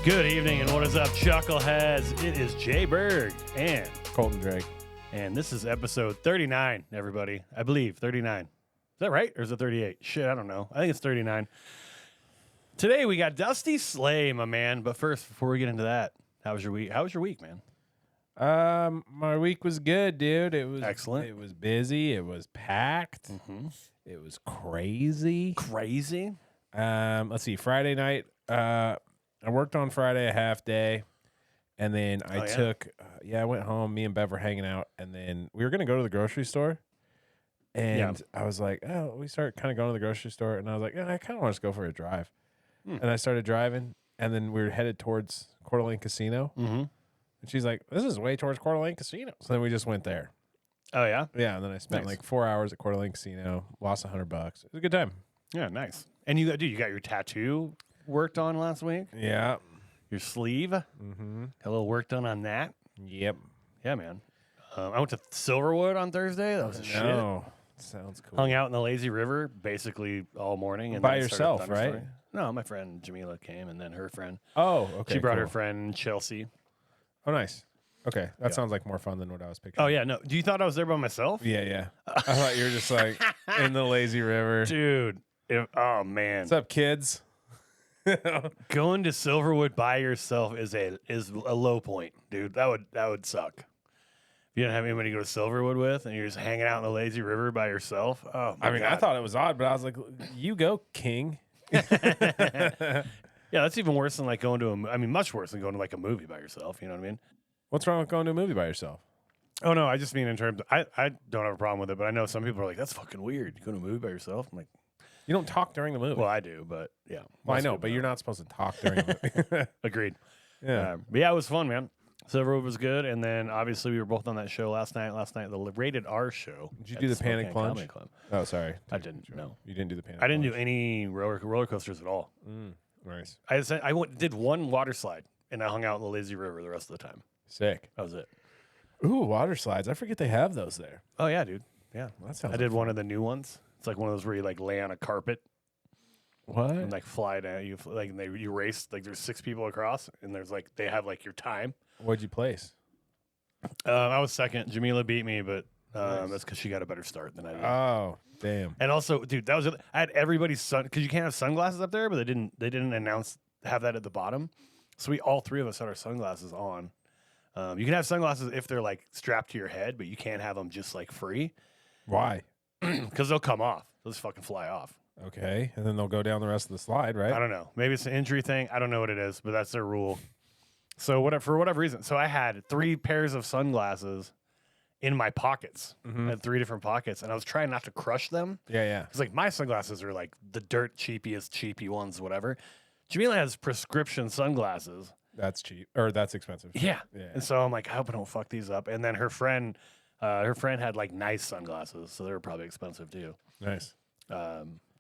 Good evening, and what is up, Chuckleheads? It is Jay Berg and Colton Drake. And this is episode 39, everybody. I believe 39. Is that right? Or is it 38? Shit, I don't know. I think it's 39. Today we got Dusty Slay, my man. But first, before we get into that, how was your week? How was your week, man? My week was good, dude. It was excellent. It was busy. It was packed. Mm-hmm. It was crazy. Crazy? Let's see. Friday night, I worked on Friday a half day, and then I went home. Me and Bev were hanging out, and then we were going to go to the grocery store. And I was like, oh, we start kind of going to the grocery store. And I was like, I kind of want to go for a drive. And I started driving, and then we were headed towards Coeur d'Alene Casino. Mm-hmm. And she's like, this is way towards Coeur d'Alene Casino. So then we just went there. Oh, yeah? Yeah, and then I spent like 4 hours at Coeur d'Alene Casino, lost $100. It was a good time. Yeah, nice. And you got your tattoo worked on last week? Yeah. Your sleeve? Mm-hmm. Got a little work done on that? Yep. Yeah, man. I went to Silverwood on Thursday. That was a shit. Sounds cool. Hung out in the lazy river basically all morning. And By then started yourself, right? thunderstorming. No, my friend Jamila came, and then her friend. Oh, okay. She brought her friend Chelsea. Oh, nice. Okay, that sounds like more fun than what I was picturing. Oh, yeah, no. Do you thought I was there by myself? Yeah. I thought you were just like in the lazy river. Dude. Oh, man. What's up, kids? Going to Silverwood by yourself is a low point, dude. That would suck. If you didn't have anybody to go to Silverwood with, and you're just hanging out in the lazy river by yourself. Oh, my God. I thought it was odd, but I was like, you go, king. Yeah, that's even worse than like going to much worse than going to like a movie by yourself. You know what I mean? What's wrong with going to a movie by yourself? Oh, no, I just mean in terms of, I don't have a problem with it, but I know some people are like, that's fucking weird. You go to a movie by yourself? I'm like, you don't talk during the movie. well, I do, but yeah. Well, I know, but you're not supposed to talk during the movie. Agreed. Yeah. But yeah, it was fun, man. Silverwood was good, and then obviously we were both on that show last night, the Rated R show. Did you do the Panic Plunge? Comedy Club. Oh, sorry. I didn't, no. You didn't do the Panic I didn't Plunge. do any roller coasters at all. Nice. I did one water slide, and I hung out in the lazy river the rest of the time. Sick. That was it. Ooh, water slides. I forget they have those there. Oh, yeah, dude. Yeah. Well, that sounds I did one of the new ones. It's like one of those where you like lay on a carpet What? and like fly down. You like and you race, like there's 6 people across, and there's like they have like your time. What'd you place? I was second. Jamila beat me, but Nice. that's because she got a better start than I did. Oh, damn. And also, dude, that was it. I had everybody's because you can't have sunglasses up there, but they didn't have that at the bottom. So all 3 of us had our sunglasses on. You can have sunglasses if they're like strapped to your head, but you can't have them just like free Why? because they'll come off. They'll just fucking fly off. Okay. And then they'll go down the rest of the slide, right? I don't know. Maybe it's an injury thing. I don't know what it is, but that's their rule. So for whatever reason, so I had 3 pairs of sunglasses in my pockets. I had 3 different pockets, and I was trying not to crush them. Yeah. Because like my sunglasses are like the dirt cheapy ones, whatever. Jamila has prescription sunglasses. That's cheap. Or that's expensive. Yeah. Yeah. And so I'm like, I hope I don't fuck these up. And then her friend had like nice sunglasses, so they were probably expensive too. Nice.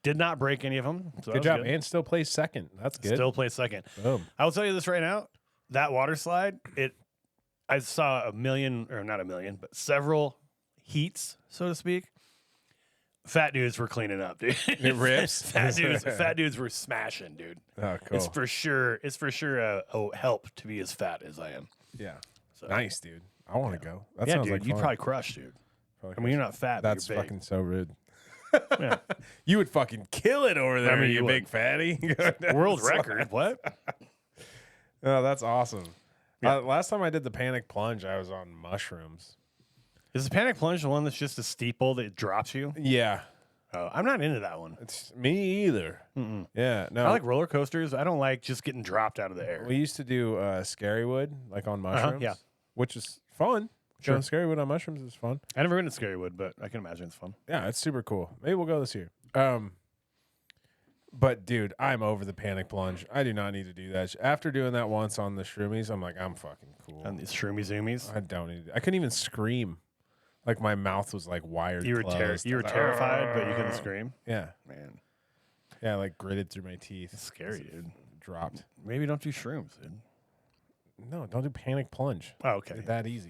Did not break any of them. So Good job. And still placed second. That's good. Still placed second. Boom. I will tell you this right now. That water slide, I saw not a million, but several heats, so to speak. Fat dudes were cleaning up, dude. It rips. fat dudes were smashing, dude. Oh, cool. It's for sure a help to be as fat as I am. Yeah. So, Nice, dude. I want to go. That yeah, sounds dude, like you'd fun. probably crush, dude. I mean, you're not fat, That's but you're big. fucking so rude. Yeah. You would fucking kill it over there, mean, you you big fatty. World record. What? Oh, that's awesome. Yeah. Last time I did the Panic Plunge, I was on mushrooms. Is the Panic Plunge the one that's just a steeple that drops you? Yeah. Oh, I'm not into that one. It's me either. Mm-mm. Yeah. No. I like roller coasters. I don't like just getting dropped out of the air. We used to do Scarywood, like on mushrooms. yeah. Which is fun. Sure. Going Scarywood on mushrooms is fun. I never been to Scarywood, but I can imagine it's fun. Yeah, it's super cool. Maybe we'll go this year. But dude, I'm over the Panic Plunge. I do not need to do that. After doing that once on the shroomies, I'm like, I'm fucking cool. And these shroomy zoomies. I don't need. I couldn't even scream. Like my mouth was like wired. You were closed. you were terrified, but you couldn't scream. Yeah, Man, yeah. Like gritted through my teeth. it's scary, dude. Dropped. Maybe don't do shrooms, dude. No, don't do Panic Plunge. Oh, okay. It's that easy.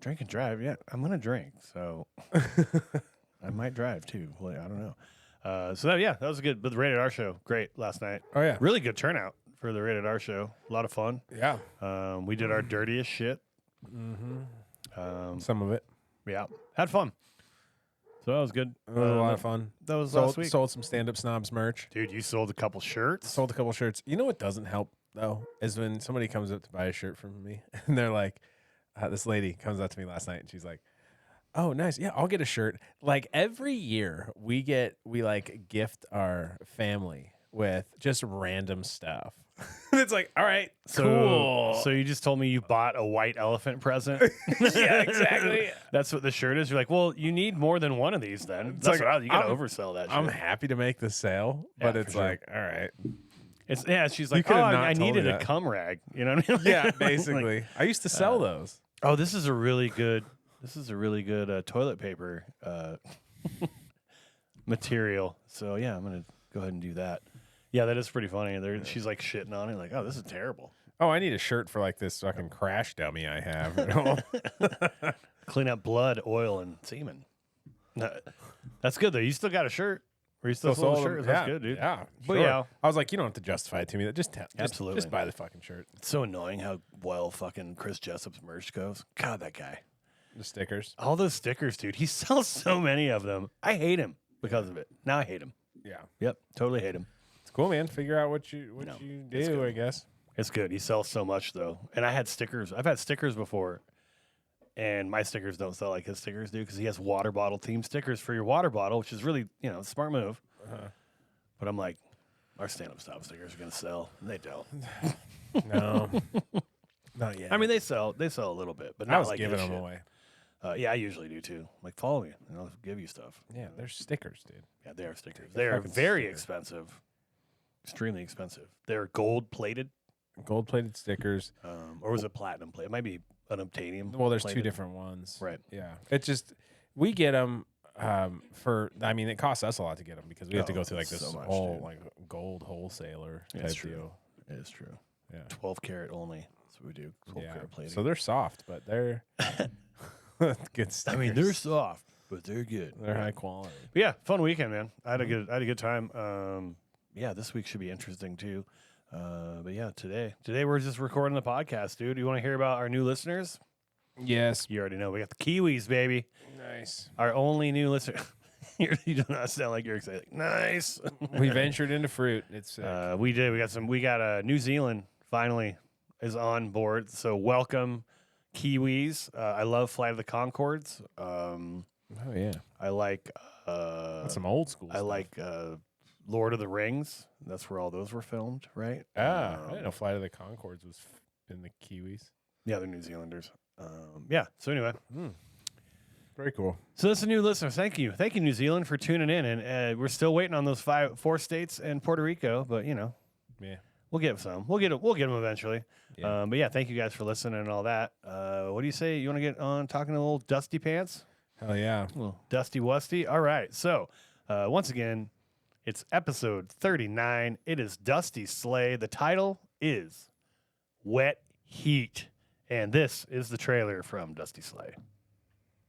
Drink and drive. Yeah, I'm gonna drink, so I might drive too. Well, I don't know. That was a good. But the Rated R show, great last night. Oh yeah, Really good turnout for the Rated R show. A lot of fun. yeah. We did our dirtiest shit. Some of it. Yeah, had fun. So that was good. It was a lot of fun. That was last week. Sold some stand-up snobs merch. Dude, you sold a couple shirts. Sold a couple shirts. You know what doesn't help though is when somebody comes up to buy a shirt from me and they're like, this lady comes up to me last night and she's like, "Oh, nice. Yeah, I'll get a shirt." Like every year we like gift our family with just random stuff. It's like, all right, cool. So you just told me you bought a white elephant present. Yeah, exactly. That's what the shirt is. You're like, well, you need more than one of these then. It's That's like, what you gotta oversell that shit. I'm happy to make the sale, but Yeah, it's for sure. like, all right. She's like, could've not I told needed me a that. cum rag. You know what I mean? Yeah, Like, basically. I used to sell those. oh, this is a really good toilet paper material. So yeah, I'm gonna go ahead and do that. Yeah, that is pretty funny. She's like shitting on it, like, oh, this is terrible. Oh, I need a shirt for like this fucking crash dummy I have. Clean up blood, oil, and semen. That's good though. You still got a shirt. Or you still sold a shirt. That's good, dude. Yeah, But sure. yeah. I was like, you don't have to justify it to me. Absolutely. Just buy the fucking shirt. It's so annoying how well fucking Chris Jessup's merch goes. God, that guy. The stickers. All those stickers, dude. He sells so many of them. I hate him because of it. Now I hate him. Yeah, Yep, totally hate him. it's cool, man. Figure out what you it's do, good. I guess. It's good. He sells so much though. And I had stickers. I've had stickers before. And my stickers don't sell like his stickers do because he has water bottle themed stickers for your water bottle, which is really, a smart move. But I'm like, our stand-up stop stickers are gonna sell. And they don't. No, not yet. I mean, they sell a little bit, but I not was like giving his them shit. away. Yeah, I usually do too. Like, follow me, and I'll give you stuff. Yeah, they're stickers, dude. Yeah, they are stickers. They are fucking very sticker. expensive, extremely expensive. They're gold plated, Gold-plated stickers. or was it platinum plated? It might be an obtainium. Well, there's two plated. different ones. Right. Yeah. It's just we get them it costs us a lot to get them because we have to Oh, go through like this so much, whole dude. like gold wholesaler Yeah, type it's true. deal. It is true. Yeah. 12 karat only. That's what we do. 12 Yeah. karat plating. So they're soft, but they're good stickers. I mean, they're soft, but they're good. They're high quality. But yeah, fun weekend, man. I had a good time. Yeah, this week should be interesting too. But yeah, today we're just recording the podcast, dude. You want to hear about our new listeners? Yes. You already know. We got the Kiwis, baby. Nice. Our only new listener. You do not sound like you're excited. Nice. We ventured into fruit. It's sick. We did. We got New Zealand finally is on board. So welcome, Kiwis. I love Flight of the Conchords. Oh yeah. I like. That's some old school. I stuff. like Lord of the Rings. That's where all those were filmed, right? I didn't know Flight of the Conchords was in the Kiwis. Yeah, they're New Zealanders. Yeah. So anyway, Very cool. so that's a new listener. Thank you, New Zealand, for tuning in. And we're still waiting on those 4 states and Puerto Rico, but Yeah. we'll get some. We'll get them eventually. Yeah. But yeah, thank you guys for listening and all that. What do you say? You want to get on talking to little Dusty Pants? Hell yeah. Little Dusty Wusty. All right. So once again, it's episode 39. It is Dusty Slay. The title is Wet Heat. And this is the trailer from Dusty Slay.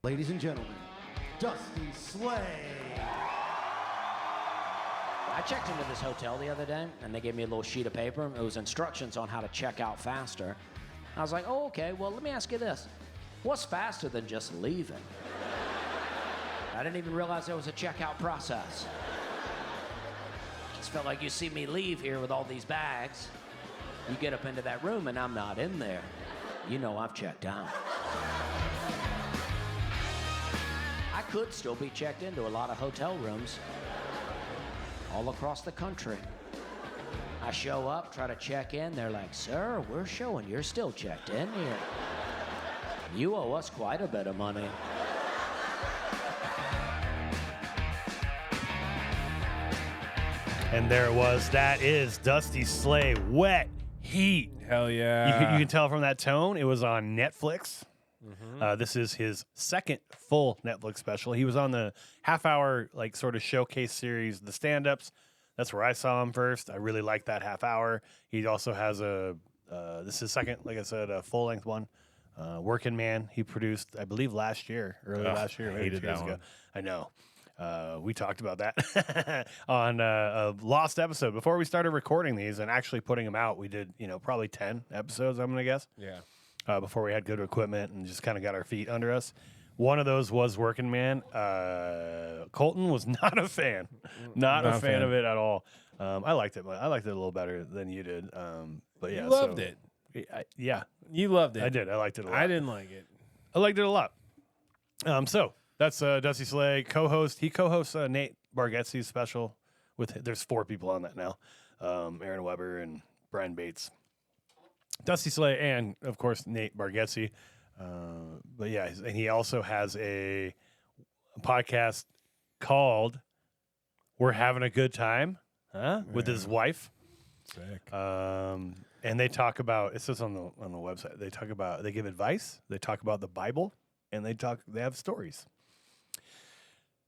Ladies and gentlemen, Dusty Slay. I checked into this hotel the other day, and they gave me a little sheet of paper. It was instructions on how to check out faster. I was like, oh, okay, well, let me ask you this. What's faster than just leaving? I didn't even realize there was a checkout process. Just felt like you see me leave here with all these bags. You get up into that room, and I'm not in there. You know I've checked out. I could still be checked into a lot of hotel rooms all across the country. I show up, try to check in. They're like, sir, we're showing you're still checked in here. You owe us quite a bit of money. And there it was. That is Dusty Slay, Wet Heat. Hell yeah. You can tell from that tone, it was on Netflix. This is his second full Netflix special. He was on the half-hour, like, sort of showcase series, The Stand-Ups. That's where I saw him first. I really liked that half hour. He also has this is his second, like I said, a full-length one. Working Man, he produced, I believe, early last year, I maybe hated 2 years that ago. one. I know. We talked about that on a lost episode before we started recording these and actually putting them out. We did, probably 10 episodes, I'm gonna guess. Yeah. Before we had good equipment and just kind of got our feet under us. One of those was Working Man. Colton was not a fan, not a fan of it at all. I liked it, but I liked it a little better than you did. But yeah, You loved it. Yeah, You loved it. I did. I liked it a lot. I didn't like it. I liked it a lot. So that's Dusty Slay co-host. He co-hosts Nate Bargatze's special with. There's 4 people on that now. Aaron Weber and Brian Bates, Dusty Slay, and of course Nate Bargatze. But yeah, and he also has a podcast called "We're Having a Good Time," with his wife. Sick. And they talk about, it says on the website, they give advice, they talk about the Bible, and they have stories.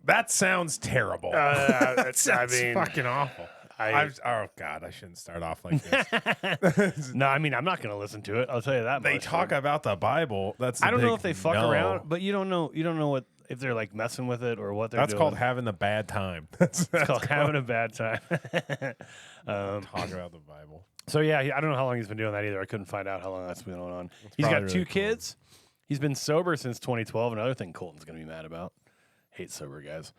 That sounds terrible. That sounds fucking awful. Oh God, I shouldn't start off like this. No, I mean, I'm not going to listen to it. I'll tell you that They much. talk about the Bible. That's I don't know if they fuck around, but you don't know what, if they're like messing with it or what they're That's doing. called having a bad time. That's called having a bad time. talk about the Bible. So yeah, I don't know how long he's been doing that either. I couldn't find out how long that's been going on. He's got probably 2 really cool. kids. He's been sober since 2012. Another thing Colton's going to be mad about. Hate sober guys.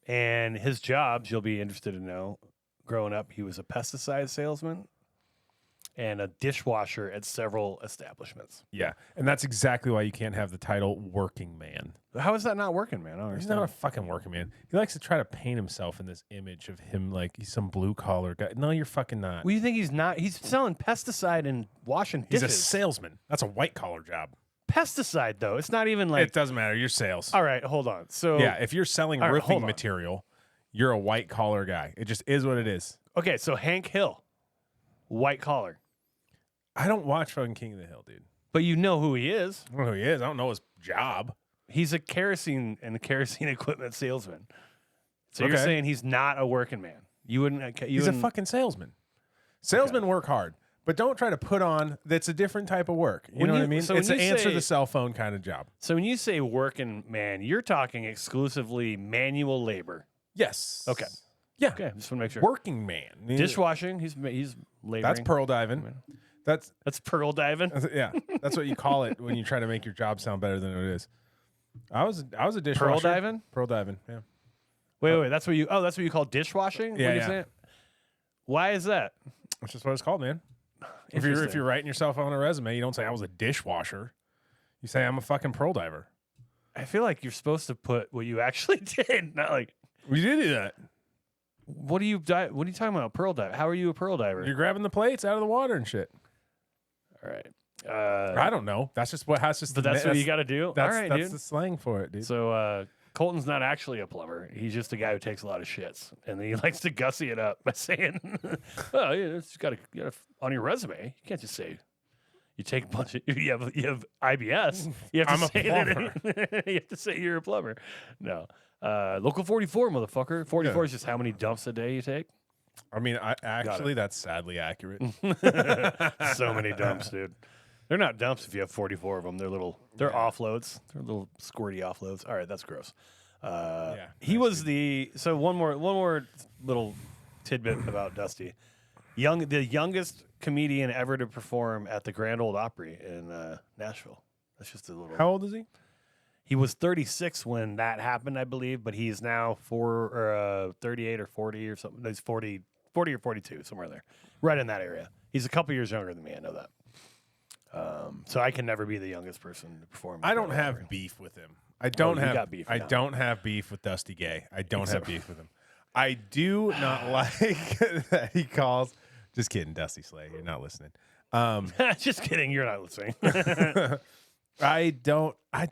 And his jobs, you'll be interested to know. Growing up, he was a pesticide salesman and a dishwasher at several establishments. Yeah, and that's exactly why you can't have the title working man. How is that not working, man? I don't He's understand. not a fucking working man. He likes to try to paint himself in this image of him like he's some blue collar guy. No, you're fucking not. Well, you think he's not? He's selling pesticide and washing He's dishes. a salesman. That's a white collar job. Pesticide, though. It's not even like. It doesn't matter. You're sales. All right, hold on. So Yeah, if you're selling All right, hold roofing on. material, you're a white collar guy. It just is what it is. Okay, so Hank Hill, white collar. I don't watch fucking King of the Hill, dude. But you know who he is. I don't know who he is. I don't know his job. He's a kerosene equipment salesman. So you're Okay. saying he's not a working man. You wouldn't. He's a fucking salesman. Salesmen work hard, but don't try to put on that's a different type of work. You When know what you- I mean? so It's when an you answer say- the cell phone kind of job. So when you say working man, you're talking exclusively manual labor. Yes. Okay. Yeah. Okay, just want to make sure. Working man. Dishwashing. He's laboring. That's pearl diving. That's pearl diving. yeah. That's what you call it when you try to make your job sound better than it is. I was a dishwasher. Pearl diving. Pearl diving. Yeah. Wait. That's what you. Oh, that's what you call dishwashing. Yeah, What are you yeah. saying? Why is that? That's just what it's called, man. If Interesting. you're writing yourself on a resume, you don't say I was a dishwasher. You say I'm a fucking pearl diver. I feel like you're supposed to put what you actually did, not like. We did do that. What are you talking about? Pearl dive? How are you a pearl diver? You're grabbing the plates out of the water and shit. All right. I don't know. That's just what. That's just. But that's what you got to do. All That's right, that's dude. the slang for it, dude. So Colton's not actually a plumber. He's just a guy who takes a lot of shits, and then he likes to gussy it up by saying, "Oh, yeah, it's got to on your resume. You can't just say you take a bunch of you have IBS. You have to I'm a say that you have to say you're a plumber. No, local 44, motherfucker. 44 is just how many dumps a day you take. I mean, actually, that's sadly accurate. So many dumps, dude. They're not dumps if you have 44 of them. They're offloads. They're little squirty offloads. All right, that's gross. He was so one more little tidbit about Dusty. The youngest comedian ever to perform at the Grand Ole Opry in Nashville. That's just a little. How old is he? He was 36 when that happened, I believe, but he's now 38 or 40 or something. He's 40 or 42, somewhere there, right in that area. He's a couple years younger than me. I know that. So I can never be the youngest person to perform. I don't have beef with him. I don't you have got beef I now. don't have beef with Dusty Gay. I don't have beef with him. I do not like that he calls. Just kidding, Dusty Slay. You're not listening. Just kidding. You're not listening. I don't. I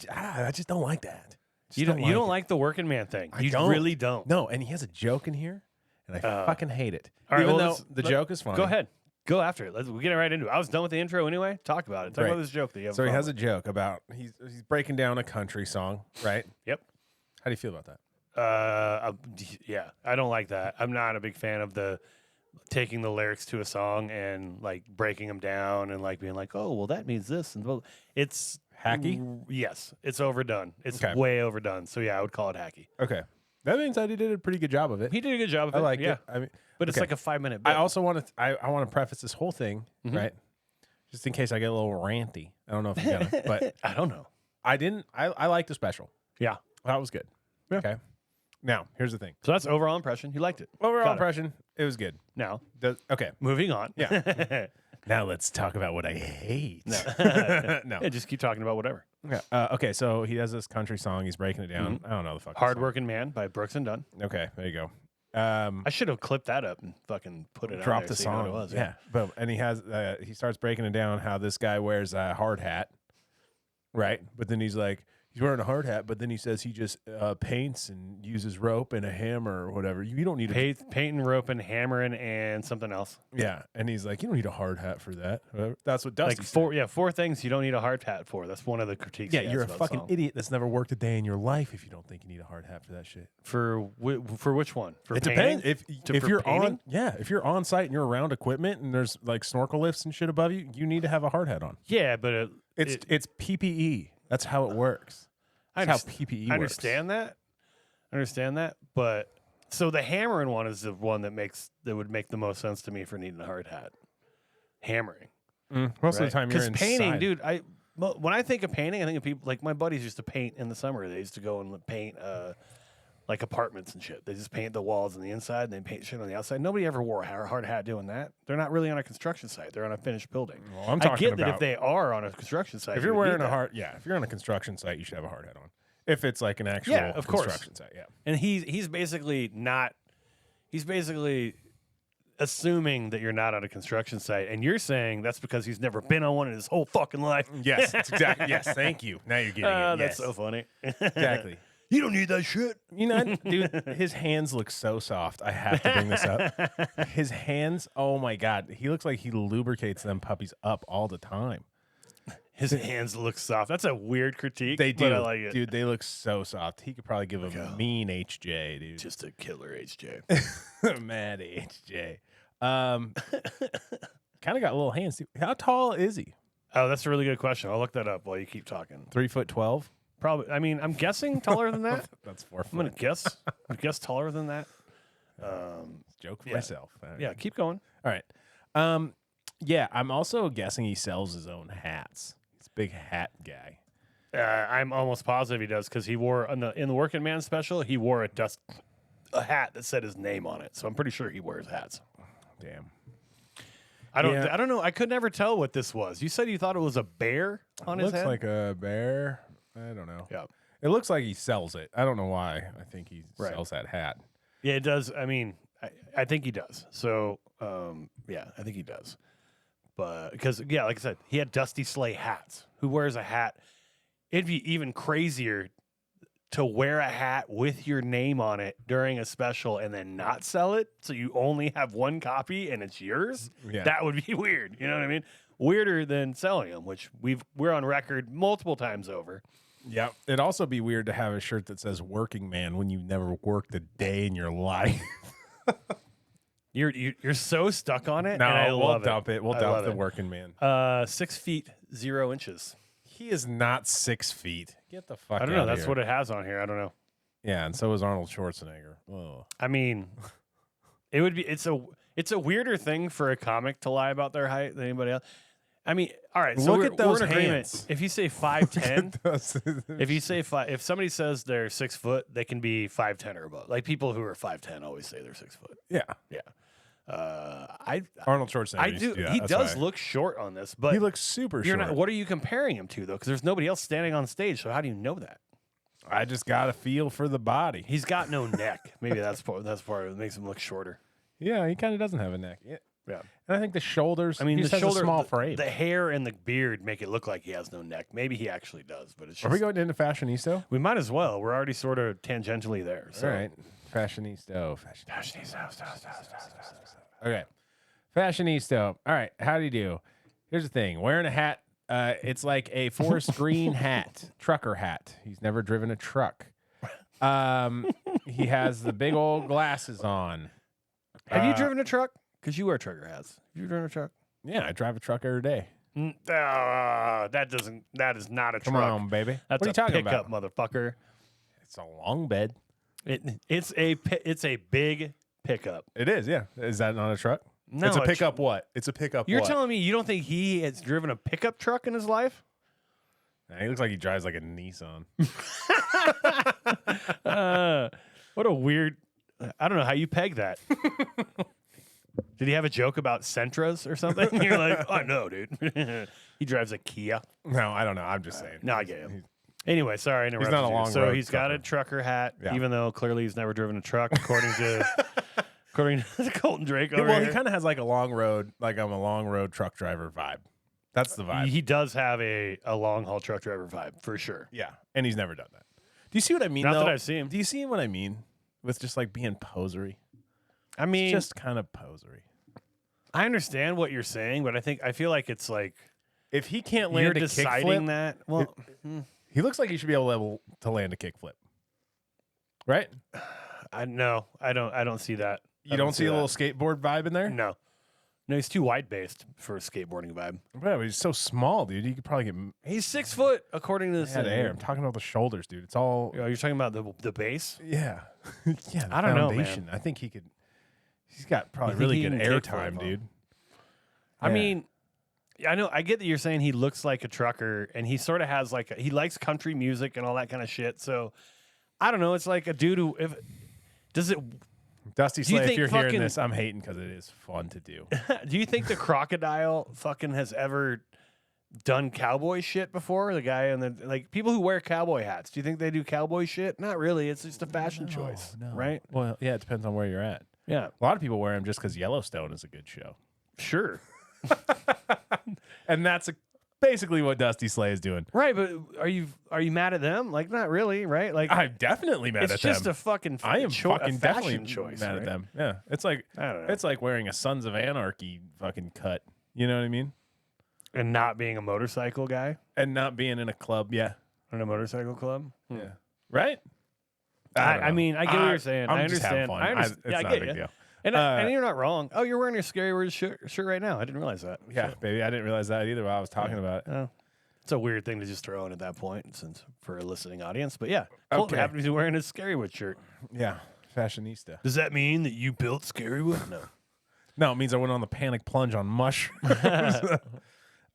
just don't like that. You don't like the working man thing. You don't. really don't. No, and he has a joke in here, and I fucking hate it. All right, Even well, though the joke is funny. Go ahead. Go after it. We'll get right into it. I was done with the intro anyway. Talk about it. Talk Right. about this joke that you have. So he fun has a with. joke about he's breaking down a country song, right? Yep. How do you feel about that? Yeah, I don't like that. I'm not a big fan of the taking the lyrics to a song and like breaking them down and like being like, oh, well, that means this. And well, it's Hacky? Yes, it's overdone. It's Okay. way overdone. So yeah, I would call it hacky. Okay. That means that he did a pretty good job of it. He did a good job of it. I like yeah. it. I mean, But it's okay. like a 5-minute. I also want to. I want to preface this whole thing, right? Just in case I get a little ranty. I don't know if you're gonna, but I don't know. I didn't. I liked the special. Yeah. That was good. Yeah. Okay. Now here's the thing. So that's overall impression. You liked it. Overall Got it. impression, it was good. Now, Okay. moving on. Yeah. Now let's talk about what I hate. No. Yeah, just keep talking about whatever. Yeah. Okay. So he does this country song. He's breaking it down. I don't know the fuck. Hardworking Man by Brooks and Dunn. Okay. There you go. I should have clipped that up and fucking put it Drop on the there so you know song. what it was. Yeah. But and he starts breaking it down how this guy wears a hard hat, right? But then he's like, he's wearing a hard hat, but then he says he just paints and uses rope and a hammer or whatever. You don't need a Painting, roping, hammering, and something else. yeah. And he's like, you don't need a hard hat for that. Whatever. That's what Dusty Like four things you don't need a hard hat for. That's one of the critiques. Yeah, he has you're a about fucking song. idiot that's never worked a day in your life if you don't think you need a hard hat for that shit. For which one? For It painting? depends. If For you're painting? if you're on site and you're around equipment and there's like snorkel lifts and shit above you, you need to have a hard hat on. Yeah, but It's PPE. That's how it works. I That's how underst- PPE I works. understand that, but so the hammering one is the one that would make the most sense to me for needing a hard hat. Hammering. Most of the time you're Because inside. painting, dude, when I think of painting, I think of people like my buddies used to paint in the summer. They used to go and paint like apartments and shit. They just paint the walls on the inside and they paint shit on the outside. Nobody ever wore a hard hat doing that. They're not really on a construction site. They're on a finished building. Well, I'm I talking get that about if they are on a construction site, if you you're would need wearing that. if you're on a construction site, you should have a hard hat on. If it's like an actual of course. construction site, yeah. And he's basically not. He's basically assuming that you're not on a construction site, and you're saying that's because he's never been on one in his whole fucking life. Yes, that's exactly. Yes, thank you. Now you're getting it. That's Yes. so funny. Exactly. You don't need that shit. You know, dude, his hands look so soft. I have to bring this up. His hands, oh my God. He looks like he lubricates them puppies up all the time. His hands look soft. That's a weird critique. They do. But I like it. Dude, they look so soft. He could probably give a mean HJ, dude. Just a killer HJ. Mad HJ. Kind of got little hands. Too. How tall is he? Oh, that's a really good question. I'll look that up while you keep talking. 3'12". Probably. I mean, I'm guessing taller than that. That's 4 I'm gonna foot. guess. I guess taller than that. Joke for yeah. myself. Yeah, keep going. All right. Yeah, I'm also guessing he sells his own hats. He's a big hat guy. I'm almost positive he does because he wore in the Working Man special. He wore a hat that said his name on it. So I'm pretty sure he wears hats. Damn. I don't. Yeah. I don't know. I could never tell what this was. You said you thought it was a bear on his Looks head. like a bear. I don't know. Yeah. It looks like he sells it. I don't know why. I think he Right. sells that hat. Yeah, it does. I mean, I think he does. So, yeah, I think he does. But because, yeah, like I said, he had Dusty Slay hats. Who wears a hat? It'd be even crazier to wear a hat with your name on it during a special and then not sell it. So you only have one copy and it's yours. Yeah. That would be weird. You know what I mean? Weirder than selling them, which we're on record multiple times over. Yeah. It'd also be weird to have a shirt that says working man when you've never worked a day in your life. You're so stuck on it. No, and I we'll love dump it. We'll I dump love the it. working man. 6 feet 0 inches. He is not 6 feet. Get the fuck out I don't know. of That's here. what it has on here. I don't know. Yeah, and so is Arnold Schwarzenegger. Oh. I mean, it would be. It's a weirder thing for a comic to lie about their height than anybody else. I mean, all right. So Look we're, at those we're in agreement. hands. If you say 5'10", if you say if somebody says they're 6 foot, they can be 5'10" or above. Like people who are 5'10" always say they're 6 foot. Yeah. Yeah. Arnold Schwarzenegger. I used to do. that. He That's does why. look short on this, but He looks super you're short. not. What are you comparing him to though? Because there's nobody else standing on stage. So how do you know that? I just got a feel for the body. He's got no neck. Maybe that's part of it makes him look shorter. Yeah, he kind of doesn't have a neck. Yeah. Yeah. And I think the shoulders. I mean, he the just has shoulder, a small the, frame. the hair and the beard make it look like he has no neck. Maybe he actually does, but it's just. Are we going into Fashionisto? We might as well. We're already sort of tangentially there. So. All right. Fashionisto. Okay. Fashionisto. All right. How do you do? Here's the thing. Wearing a hat. It's like a forest green hat, trucker hat. He's never driven a truck. He has the big old glasses on. Have you driven a truck? Because you wear trucker hats. Have you driven a truck? Yeah, I drive a truck every day. That is not a Come truck. on, baby. That's what are you a talking pickup, about? motherfucker. It's a long bed. It's a big pickup. It is, yeah. Is that not a truck? No, it's a pickup. What? It's a pickup. You're what? telling me you don't think he has driven a pickup truck in his life? Nah, he looks like he drives like a Nissan. What a weird. I don't know how you peg that. Did he have a joke about Sentras or something? You're like, oh no, dude. He drives a Kia. No, I don't know. I'm just saying. No, I get him. Anyway, sorry, I interrupted not a you. long So road he's got a trucker. trucker hat, Yeah. even though clearly he's never driven a truck, according to Colton Drake. Over Well, here. he kind of has like a long road, like I'm a long road truck driver vibe. That's the vibe. He does have a long haul truck driver vibe for sure. Yeah, and he's never done that. Do you see what I mean? Not though? that I've seen him. Do you see what I mean with just like being posery? I mean, It's just kind of posery. I understand what you're saying, but I feel like it's like If he can't you're land a deciding kickflip, that. Well, he looks like he should be able to land a kickflip, right? I don't see that. You don't see a little skateboard vibe in there? No, he's too wide based for a skateboarding vibe. Bro, he's so small, dude. You could probably get He's 6 foot according to this. mad air. I'm talking about the shoulders, dude. It's all You're talking about the base. yeah, yeah. The I don't know, foundation. man. I think he could. He's got probably You think really he good can air kick time, flip, huh? dude. I Yeah. mean, I know I get that you're saying he looks like a trucker, and he sort of has like he likes country music and all that kind of shit. So I don't know. It's like a dude who does it. Dusty Do you Slay, if think you're fucking- hearing this, I'm hating because it is fun to do. Do you think the crocodile fucking has ever done cowboy shit before? The guy and the like people who wear cowboy hats. Do you think they do cowboy shit? Not really. It's just a fashion choice, right? Well, yeah, it depends on where you're at. Yeah, A lot of people wear them just because Yellowstone is a good show. sure. And that's basically what Dusty Slay is doing. Right, but are you mad at them? Like, not really, right? Like, I'm definitely mad it's at just them. a fucking. I am fucking a definitely fashion choice. mad right? at them. Yeah, it's like I don't know. it's like wearing a Sons of Anarchy fucking cut. You know what I mean? And not being a motorcycle guy And not being in a club. Yeah, in a motorcycle club. yeah, right. I mean, I get what you're saying. I'm I just having understand. fun. I understand. It's Yeah, I not get a big you. deal. And, and you're not wrong. Oh, you're wearing a Scary Words shirt right now. I didn't realize that. Yeah, baby, I didn't realize that either while I was talking about it. Oh. It's a weird thing to just throw in at that point, since for a listening audience. But yeah, Colton Okay. happens to be wearing a Scary Wood shirt. Yeah, fashionista. Does that mean that you built Scary Wood? No. No, it means I went on the panic plunge on mushrooms.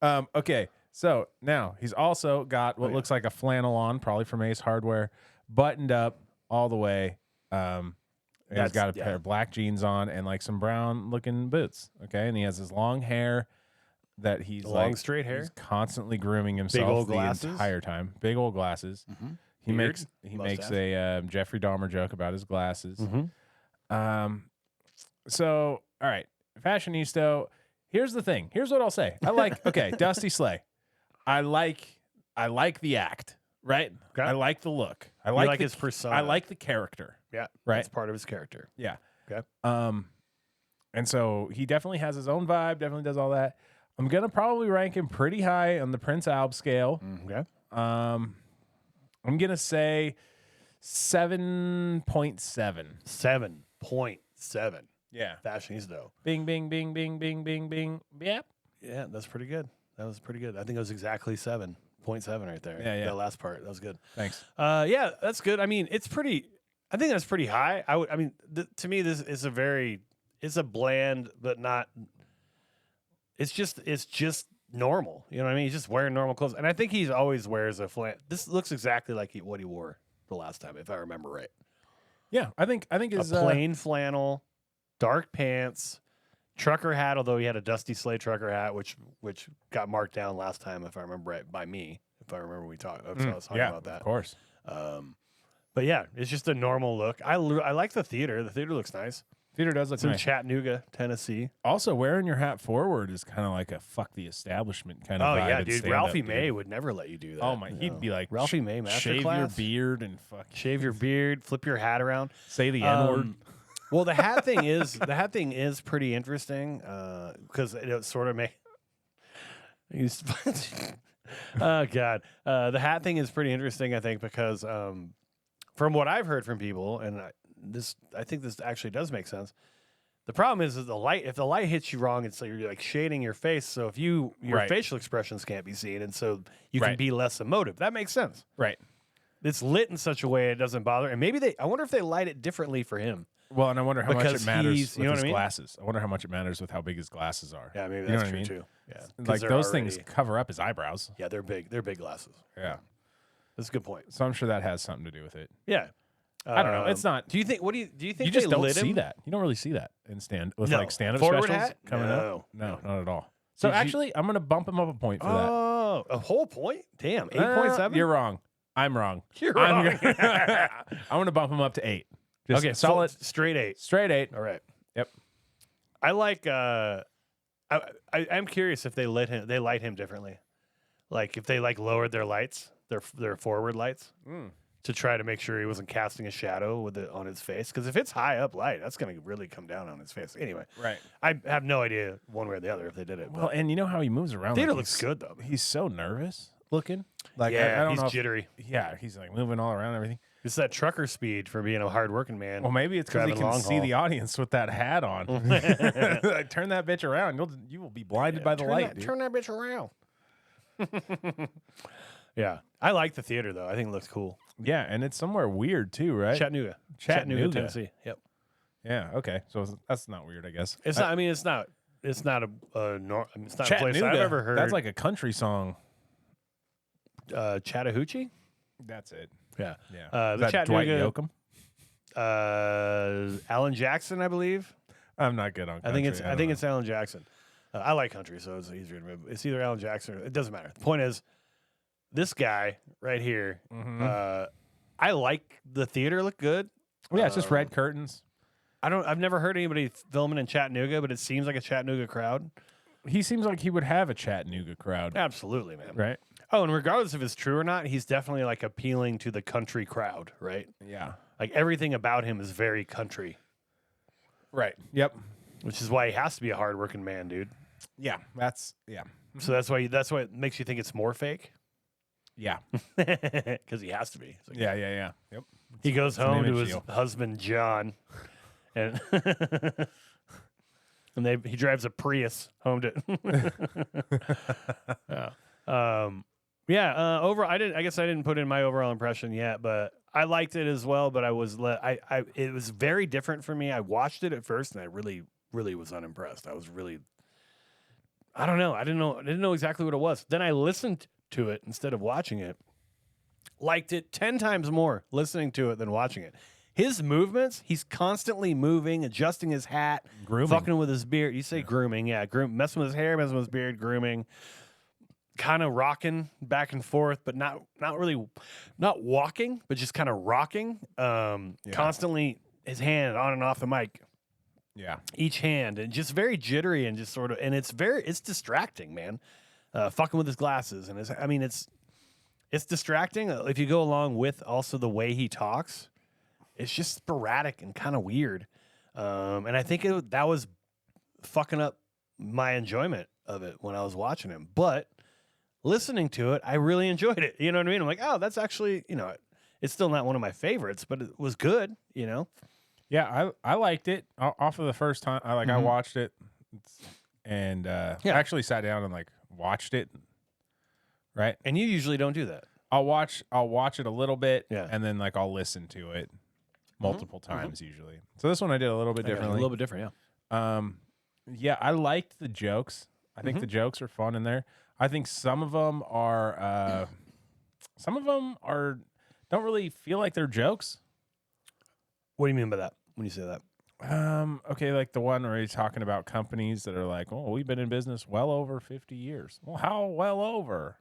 Okay, so now he's also got what looks like a flannel on, probably from Ace Hardware, buttoned up all the way. He's got a pair of black jeans on and like some brown looking boots. Okay, and he has his long hair that he's Long, straight hair. He's constantly grooming himself old the glasses. entire time. Big old glasses. He Beard, makes a Jeffrey Dahmer joke about his glasses. Mhm. So all right, Fashionisto. Here's the thing. Here's what I'll say. I like okay, Dusty Slay. I like the act, right? Okay. I like the look. I You like, like the, his persona. I like the character. Yeah, Right. That's part of his character. Yeah. Okay. And so he definitely has his own vibe, definitely does all that. I'm gonna probably rank him pretty high on the Prince Alb scale. Okay. I'm gonna say 7.7. 7.7. Yeah. Fashionisto. Bing, bing, bing, bing, bing, bing, bing. Yep. Yeah, that's pretty good. That was pretty good. I think it was exactly 7.7 right there. Yeah, yeah. That last part. That was good. Thanks. Yeah, that's good. I mean, it's pretty. I think that's pretty high. I mean, to me, this is it's a bland, but not. It's just normal. You know what I mean? He's just wearing normal clothes, and I think he always wears a flan. This looks exactly like what he wore the last time, if I remember right. Yeah, I think his A plain flannel, dark pants, trucker hat. Although he had a Dusty Slay trucker hat, which got marked down last time, if I remember right, by me. If I remember, we talked. I was talking about that. Of course. But yeah, it's just a normal look. I like the theater. The theater looks nice. Theater does look It's in nice. Chattanooga, Tennessee. Also, wearing your hat forward is kind of like a fuck the establishment kind of Oh vibe yeah, and dude. stand-up, Ralphie dude. May would never let you do that. Oh my, you he'd know. be like Ralphie May shave your masterclass. beard and fuck Shave your beard, flip your hat around. say the N word. Well, the hat thing is pretty interesting because it sort of oh god, the hat thing is pretty interesting. I think because from what I've heard from people, and I think this actually does make sense. The problem is the light. If the light hits you wrong, it's like you're like shading your face. So if your Right. facial expressions can't be seen, and so you can Right. be less emotive. That makes sense. Right. it's lit in such a way it doesn't bother. And maybe I wonder if they light it differently for him. Well, and I wonder how much Because it matters he's- with you know his what I mean? glasses. I wonder how much it matters with how big his glasses are. Yeah, maybe You know that's what I true mean? too. Yeah, 'cause Like they're those already- things cover up his eyebrows. Yeah, they're big. They're big glasses. Yeah. That's a good point. So I'm sure that has something to do with it. Yeah. I don't know. It's not. Do you think? What do you think? You just they don't lit see him? that. You don't really see that in stand-up No. stand-up Forward specials hat? coming No. up. No, not at all. So Did you- actually, I'm going to bump him up a point for that. Oh, a whole point? Damn, 8.7. You're wrong. I'm wrong. You're wrong. I'm going to bump him up to 8. Just Okay, solid, straight 8. straight 8. All right. Yep. I like. I'm curious if they light him differently, like if they lowered their lights, their forward lights, to try to make sure he wasn't casting a shadow with it on his face. Because if it's high up light, that's going to really come down on his face. Anyway, Right. I have no idea one way or the other if they did it. Well, and you know how he moves around. theater like looks good though. He's so nervous looking. Like Yeah, I don't he's know. jittery. Yeah, he's like moving all around and everything. It's that trucker speed for being a hard-working man. Well, maybe it's because he Driving can long see haul. the audience with that hat on. Like, turn that bitch around. You will be blinded by the light. Dude. Turn that bitch around. Yeah, I like the theater though. I think it looks cool. Yeah, and it's somewhere weird too, right? Chattanooga, Tennessee. Yep. Yeah. Okay. So that's not weird, I guess. It's not. I mean, it's not. It's not a. It's not a place Chattanooga. I've ever heard. That's like a country song. Chattahoochee. That's it. Yeah. Yeah. The Is that Dwight Chattanooga. Yoakam? Alan Jackson, I believe. I'm not good on country. I think don't know. it's Alan Jackson. I like country, so it's easier to remember. It's either Alan Jackson. It doesn't matter. The point is, this guy right here. I like the theater. Look good. Yeah, it's just red curtains. I've never heard anybody filming in Chattanooga, but it seems like a Chattanooga crowd. He seems like he would have a Chattanooga crowd, Absolutely, man. right? Oh, and regardless if it's true or not, he's definitely like appealing to the country crowd, right? Yeah. Like everything about him is very country, Right. Yep. which is why he has to be a hardworking man, dude. Yeah. Yeah. So that's why it makes you think it's more fake, Yeah. because he has to be. It's like- Yeah. Yep. He goes an home to image his deal. husband John, and he drives a Prius home to. I guess I didn't put in my overall impression yet, but I liked it as well. But it was very different for me. I watched it at first, and I really, really was unimpressed. I don't know. I didn't know exactly what it was. Then I listened to it instead of watching it. Liked it 10 times more listening to it than watching it. His movements, he's constantly moving, adjusting his hat, Grooming. fucking with his beard. You say grooming, yeah, messing with his hair, messing with his beard, grooming, kind of rocking back and forth, but not walking, but just kind of rocking. Constantly his hand on and off the mic. Yeah. Each hand, and just very jittery and just sort of, and it's distracting, man. Fucking with his glasses, and it's distracting if you go along with also the way he talks. It's just sporadic and kind of weird, and I think that was fucking up my enjoyment of it when I was watching him. But listening to it, I really enjoyed it. You know what I mean? I'm like, oh, that's actually, it's still not one of my favorites, but it was good. Yeah, I liked it off of the first time. I watched it, and I actually sat down and watched it. Right, And you usually don't do that. I'll watch it a little bit, Yeah. and then I'll listen to it multiple times usually. So this one I did a little bit differently. A little bit different, yeah. Yeah, I liked the jokes. I think the jokes are fun in there. I think some of them are don't really feel like they're jokes. What do you mean by that when you say that? Okay, like the one where he's talking about companies that are like, oh, we've been in business well over 50 years. Well, how well over?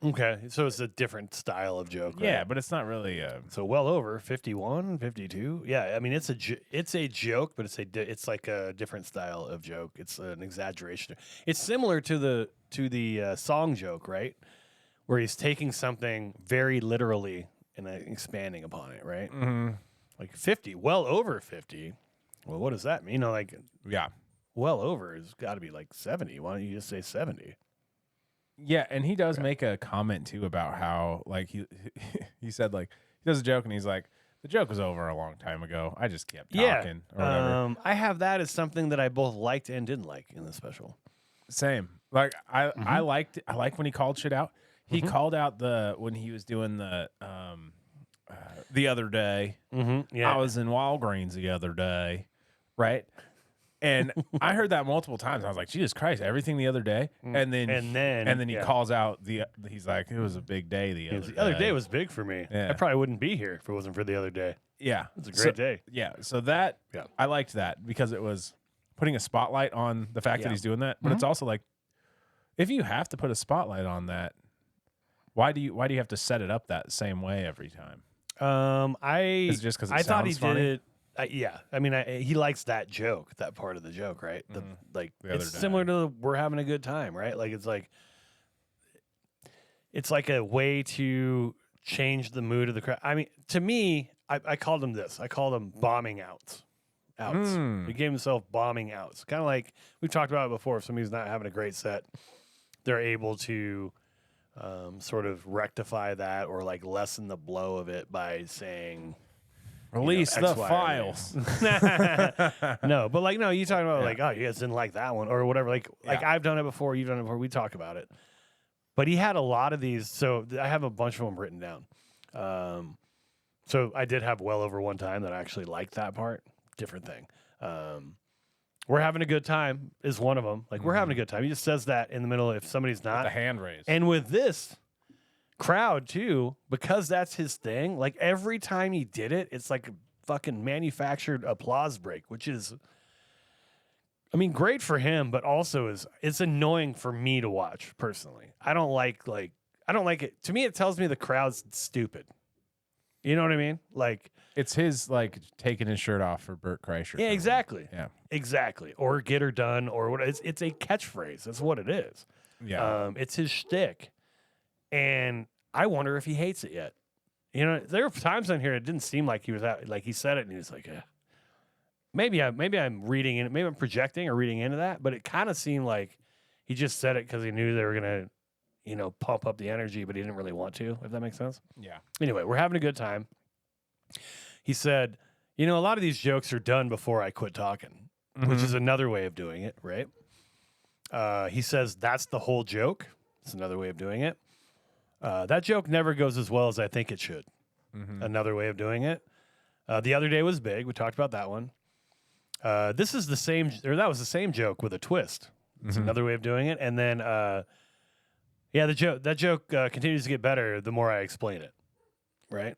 Okay, so it's a different style of joke. Right? Yeah, but it's not really So well over 51, 52. Yeah, I mean it's a joke, but it's like a different style of joke. It's an exaggeration. It's similar to the song joke, right? Where he's taking something very literally and expanding upon it, right? Like 50, well over 50. Well, what does that mean? yeah. Well over has got to be like 70. Why don't you just say 70? Yeah, and he does make a comment too about how he said he does a joke and he's like, the joke was over a long time ago. I just kept talking or whatever. I have that as something that I both liked and didn't like in the special. Same. I liked when he called shit out. He called out when he was doing the the other day. Yeah. I was in Walgreens the other day, right? And I heard that multiple times. I was like, Jesus Christ, everything the other day. And then he calls out he's like, it was a big day the other day. The other day was big for me. Yeah. I probably wouldn't be here if it wasn't for the other day. Yeah. It's a great day. Yeah. So that, I liked that because it was putting a spotlight on the fact that he's doing that. But it's also like, if you have to put a spotlight on that, why do you have to set it up that same way every time? Is it just because I thought he funny? did it. Yeah, I mean, he likes that joke, that part of the joke, right? It's similar to we're having a good time, right? Like it's like a way to change the mood of the crowd. I mean, to me, I called him this. I called him bombing outs. He gave himself bombing outs. Kind of like we've talked about it before. If somebody's not having a great set, they're able to sort of rectify that or like lessen the blow of it by saying. Release the files. No, but like, no, you talking about like, oh, you guys didn't like that one or whatever. Like I've done it before. You've done it before. We talk about it. But he had a lot of these. So I have a bunch of them written down. So I did have well over one time that I actually liked that part. Different thing. We're having a good time is one of them. Like we're having a good time. He just says that in the middle if somebody's not. The hand raised. And with this crowd too, because that's his thing. Like every time he did it, it's like a fucking manufactured applause break, which is, I mean, great for him, but also it's annoying for me to watch personally. I don't like it. To me, it tells me the crowd's stupid. You know what I mean? Like it's his like taking his shirt off for Burt Kreischer. Yeah, exactly. Yeah, exactly. Or get her done, or what? It's a catchphrase. That's what it is. Yeah, it's his shtick. And I wonder if he hates it yet. You know, there were times on here it didn't seem like he was like he said it and he was like, maybe I'm reading in, maybe I'm projecting or reading into that, but it kind of seemed like he just said it because he knew they were gonna, pump up the energy, but he didn't really want to. If that makes sense. Yeah. Anyway, we're having a good time. He said, a lot of these jokes are done before I quit talking, which is another way of doing it, right? He says that's the whole joke. It's another way of doing it. That joke never goes as well as I think it should. Another way of doing it. The other day was big. We talked about that one. This is the same, or that was the same joke with a twist. It's another way of doing it. And then, that joke continues to get better the more I explain it. Right?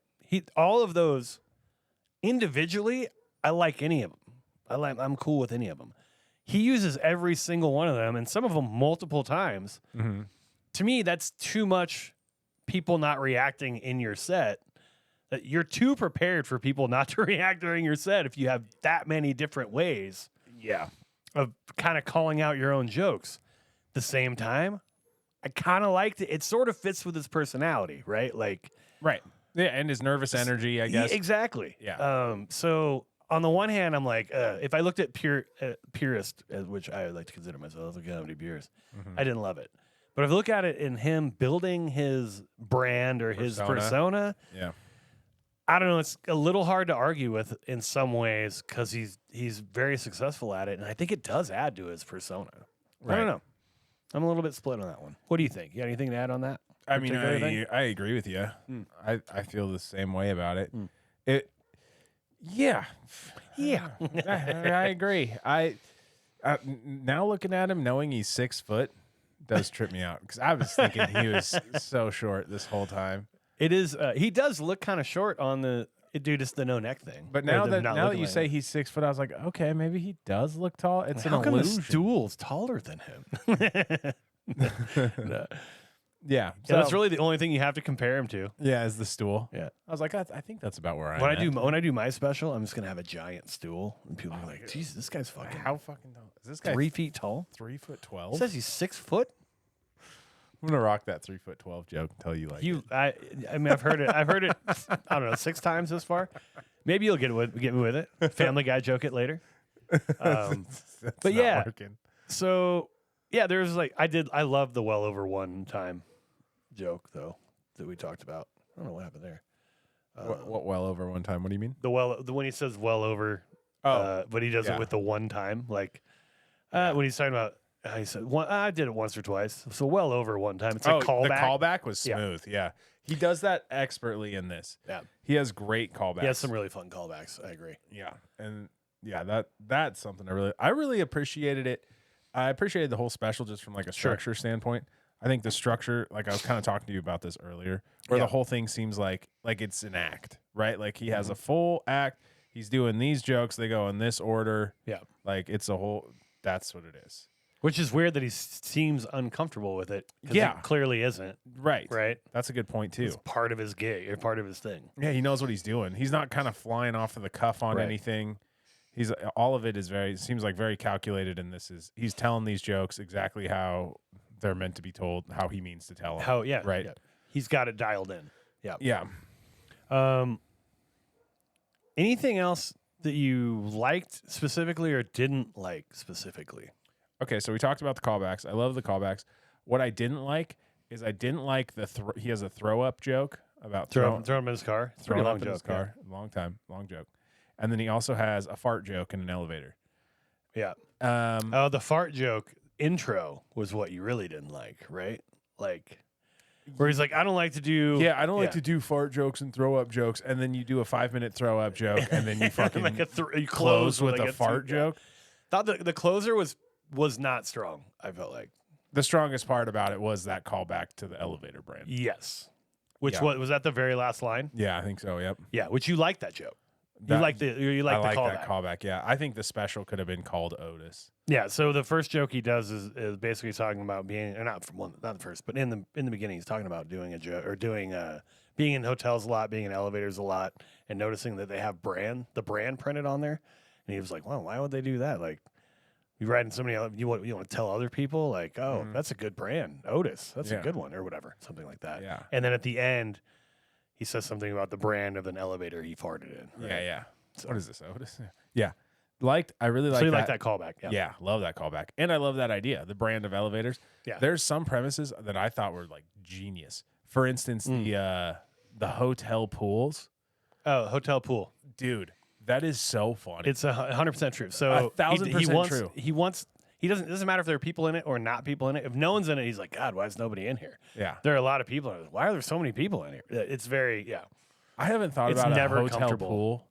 All of those individually, I like any of them. I'm cool with any of them. He uses every single one of them, and some of them multiple times. To me, that's too much. People not reacting in your set, that you're too prepared for people not to react during your set if you have that many different ways of kind of calling out your own jokes. The same time, I kind of liked it. It sort of fits with his personality, right? Like, right. Yeah, and his nervous energy, I guess. Exactly. Yeah. So on the one hand, I'm like, if I looked at purist, which I like to consider myself a comedy purist, I didn't love it. But if you look at it in him building his brand or his persona, I don't know. It's a little hard to argue with in some ways because he's very successful at it, and I think it does add to his persona. Right. I don't know. I'm a little bit split on that one. What do you think? You got anything to add on that? I mean, I agree with you. I feel the same way about it. Yeah. I agree. Now looking at him, knowing he's 6 foot. Does trip me out because I was thinking he was so short this whole time. It is. He does look kind of short on the just the no neck thing. But now that you say he's 6 foot, I was like, okay, maybe he does look tall. It's How an come illusion. the stool's taller than him? No. Yeah, So that's really the only thing you have to compare him to. Yeah, is the stool. Yeah, I was like, I think that's about where when I do my special, I'm just gonna have a giant stool, and people are like, "Jesus, this guy's fucking how fucking tall is this guy? 3 feet tall, 3'12". He says he's 6 foot. I'm gonna rock that 3'12" joke until you like it. I mean, I've heard it. I don't know, 6 times this far. Maybe you'll get me with it. Family Guy joke it later. But yeah, working. So yeah, there's like I love the well over one time joke though that we talked about. I don't know what happened there. What well over one time? What do you mean? The when he says well over, but he does it with the one time, like when he's talking about. He said, I did it once or twice, so well over one time. It's a callback. The callback was smooth. Yeah. He does that expertly in this. Yeah. He has great callbacks. He has some really fun callbacks. I agree. Yeah. And yeah, that's something I really appreciated it. I appreciated the whole special just from like a structure standpoint. I think the structure, like I was kind of talking to you about this earlier, where the whole thing seems like it's an act, right? Like he has a full act. He's doing these jokes. They go in this order. Yeah. Like it's a whole, that's what it is. Which is weird that he seems uncomfortable with it. Yeah. He clearly isn't. Right. Right. That's a good point too. It's part of his gig or part of his thing. Yeah. He knows what he's doing. He's not kind of flying off of the cuff on anything. He's all of it is seems like very calculated. And he's telling these jokes exactly how they're meant to be told, how he means to tell them. Right. Yeah. He's got it dialed in. Yeah. Yeah. Anything else that you liked specifically or didn't like specifically? Okay, so we talked about the callbacks. I love the callbacks. What I didn't like is I didn't like he has a throw up joke about throw him in his car. It's a pretty long in joke. his car. Long joke. And then he also has a fart joke in an elevator. Yeah. The fart joke intro was what you really didn't like, right? Like where he's like, I don't like to do. Yeah, I don't like to do fart jokes and throw up jokes, and then you do a 5-minute throw up joke, and then you fucking like you close with a fart joke. Thought the closer was not strong. I felt like the strongest part about it was that callback to the elevator brand. Yes, which was that the very last line? Yeah, I think so. Yep. Yeah, which you like that joke. You like the that callback. Yeah, I think the special could have been called Otis. Yeah. So the first joke he does is basically talking about being, or not the first, but in the beginning he's talking about doing a joke or doing being in hotels a lot, being in elevators a lot, and noticing that they have the brand printed on there, and he was like, "Well, why would they do that? Like, you writing somebody you want to tell other people like, oh, that's a good brand, Otis, that's a good one, or whatever, something like that." Yeah. And then at the end, he says something about the brand of an elevator he farted in. Right? Yeah. So, what is this, Otis? Yeah. I really like that. So you like that callback. Yeah, love that callback. And I love that idea, the brand of elevators. Yeah. There's some premises that I thought were like genius. For instance, the hotel pools. Oh, hotel pool. Dude, that is so funny. It's 100% true. So 1,000% true. It doesn't matter if there are people in it or not people in it. If no one's in it, he's like, God, why is nobody in here? Yeah. There are a lot of people in it. Why are there so many people in here? It's very, I haven't thought It's about never a hotel comfortable. pool.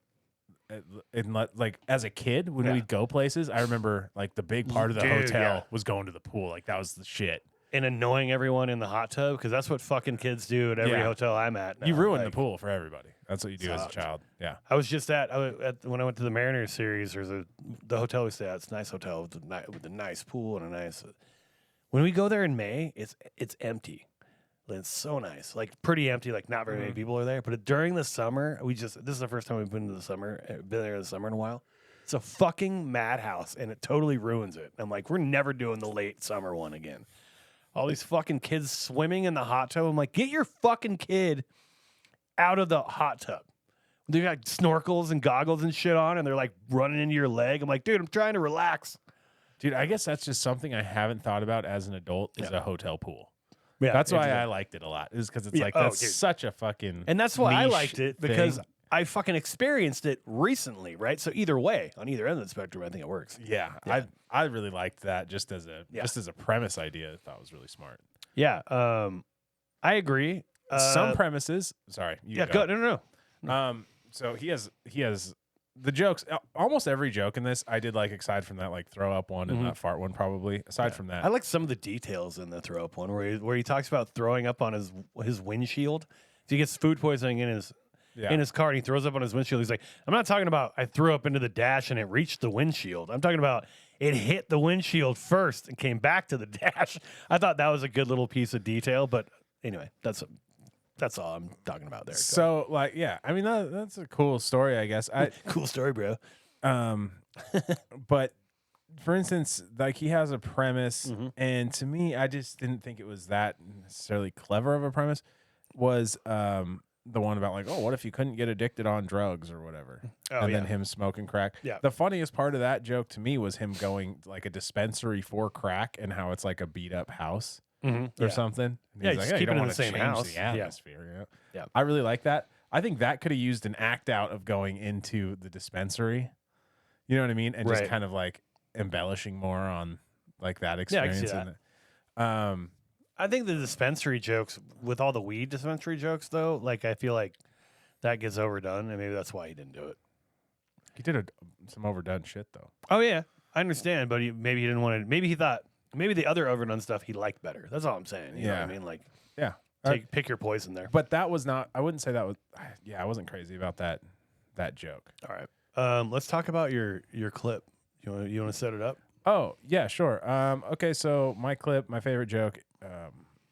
Like as a kid, when we'd go places, I remember like the big part of the hotel was going to the pool. Like that was the shit. And annoying everyone in the hot tub, because that's what fucking kids do at every hotel I'm at now. You ruin the pool for everybody. That's what you do as a child. Yeah. I was just when I went to the Mariners series, there's the hotel we stay at. It's a nice hotel with a nice pool and a nice. When we go there in May, it's empty. It's so nice, like pretty empty. Like not very many people are there. But during the summer, this is the first time we've been there in the summer in a while. It's a fucking madhouse, and it totally ruins it. I'm like, we're never doing the late summer one again. All these fucking kids swimming in the hot tub. I'm like, get your fucking kid out of the hot tub. They got snorkels and goggles and shit on, and they're like running into your leg. I'm like, dude, I'm trying to relax. Dude, I guess that's just something I haven't thought about as an adult is a hotel pool. Yeah, that's why I liked it a lot. Is because it's that's such a fucking and that's why I liked it thing. because I fucking experienced it recently, right? So either way, on either end of the spectrum, I think it works. Yeah. I really liked that just as a premise idea. I thought it was really smart. Yeah, I agree. Some premises. Sorry. Go. No. So he has the jokes. Almost every joke in this, I did like. Aside from that, like throw up one and that fart one, probably. Aside from that, I like some of the details in the throw up one where he talks about throwing up on his windshield. So he gets food poisoning in his car and he throws up on his windshield. He's like, I'm not talking about I threw up into the dash and it reached the windshield. I'm talking about it hit the windshield first and came back to the dash. I thought that was a good little piece of detail, but anyway, that's all I'm talking about there. So I mean that's a cool story, I guess. Cool story, bro. But for instance, like he has a premise, and to me, I just didn't think it was that necessarily clever of a premise. Was the one about like, oh, what if you couldn't get addicted on drugs or whatever, then him smoking crack. Yeah. The funniest part of that joke to me was him going like a dispensary for crack and how it's like a beat up house. Or something. And he's keeping it in the same house. The atmosphere. Yeah. I really like that. I think that could have used an act out of going into the dispensary. You know what I mean? And just kind of like embellishing more on like that experience. Yeah, I can see that. I think the dispensary jokes with all the weed dispensary jokes though, like I feel like that gets overdone, and maybe that's why he didn't do it. He did some overdone shit though. Oh yeah, I understand, but maybe he didn't want to. Maybe he thought maybe the other overdone stuff he liked better. That's all I'm saying. You know what I mean? Like, yeah, pick your poison there. But that was not. I wouldn't say that was. Yeah, I wasn't crazy about that joke. All right, let's talk about your clip. You want to set it up? Oh yeah, sure. Okay, so my favorite joke,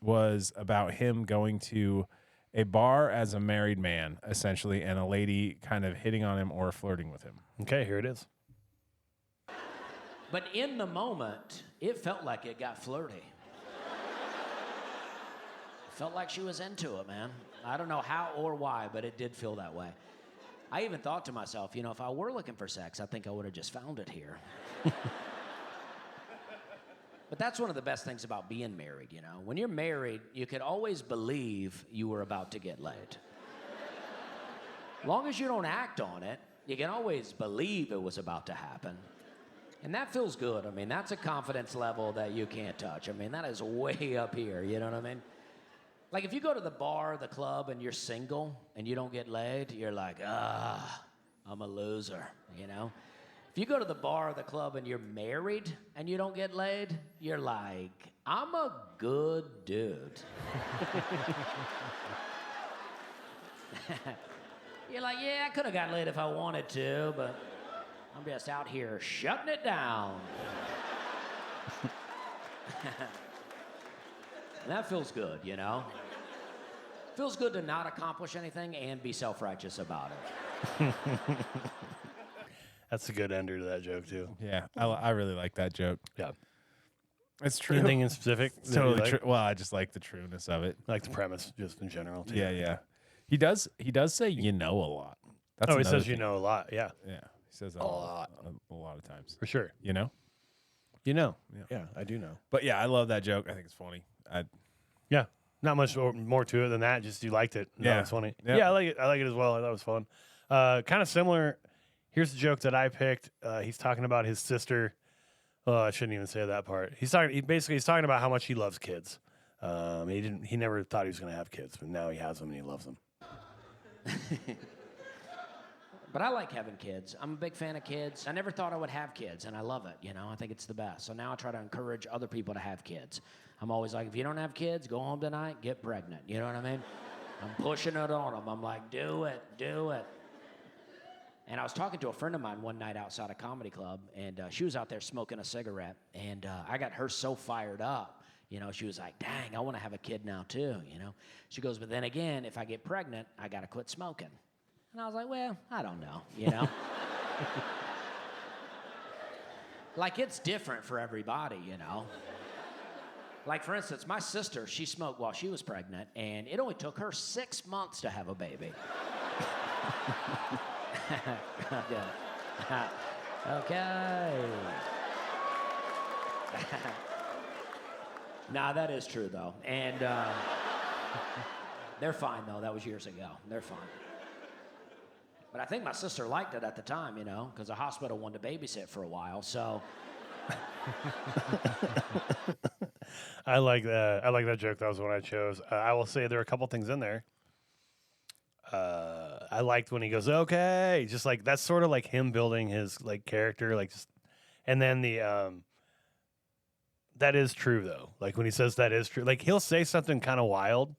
was about him going to a bar as a married man, essentially, and a lady kind of hitting on him or flirting with him. Okay, here it is. But in the moment, it felt like it got flirty. Felt like she was into it, man. I don't know how or why, but it did feel that way. I even thought to myself, if I were looking for sex, I think I would have just found it here. But that's one of the best things about being married, When you're married, you can always believe you were about to get laid. Long as you don't act on it, you can always believe it was about to happen. And that feels good. I mean, that's a confidence level that you can't touch. I mean, that is way up here, you know what I mean? Like if you go to the bar, the club, and you're single and you don't get laid, you're like, I'm a loser, If you go to the bar or the club and you're married and you don't get laid, you're like, I'm a good dude. You're like, yeah, I could have got laid if I wanted to, but I'm just out here shutting it down. And that feels good, Feels good to not accomplish anything and be self-righteous about it. That's a good ender to that joke too. Yeah, I really like that joke. Yeah, it's true. Anything in specific? It's totally true. Well, I just like the trueness of it. I like the premise, just in general too. Yeah. He does say a lot. That's he says thing. a lot. Yeah. Yeah, he says that a lot of times. For sure. Yeah, I do know. But yeah, I love that joke. I think it's funny. Yeah, not much more to it than that. Just you liked it. Yeah, it's funny. Yep. Yeah, I like it. I like it as well. I thought it was fun. Kind of similar. Here's the joke that I picked. He's talking about his sister. Oh, I shouldn't even say that part. He's talking about how much he loves kids. He never thought he was going to have kids, but now he has them and he loves them. But I like having kids. I'm a big fan of kids. I never thought I would have kids, and I love it, I think it's the best. So now I try to encourage other people to have kids. I'm always like, if you don't have kids, go home tonight, get pregnant. You know what I mean? I'm pushing it on them. I'm like, do it. And I was talking to a friend of mine one night outside a comedy club, and she was out there smoking a cigarette, and I got her so fired up. She was like, dang, I want to have a kid now too, She goes, but then again, if I get pregnant, I got to quit smoking. And I was like, well, I don't know, Like, it's different for everybody, Like, for instance, my sister, she smoked while she was pregnant, and it only took her 6 months to have a baby. Okay. Nah, that is true, though. And they're fine, though. That was years ago. They're fine. But I think my sister liked it at the time, because the hospital wanted to babysit for a while, so... I like that. I like that joke. That was the one I chose. I will say there are a couple things in there. I liked when he goes, okay, just like that's sort of like him building his like character, like just, and then that is true though. Like when he says that is true, like he'll say something kind of wild,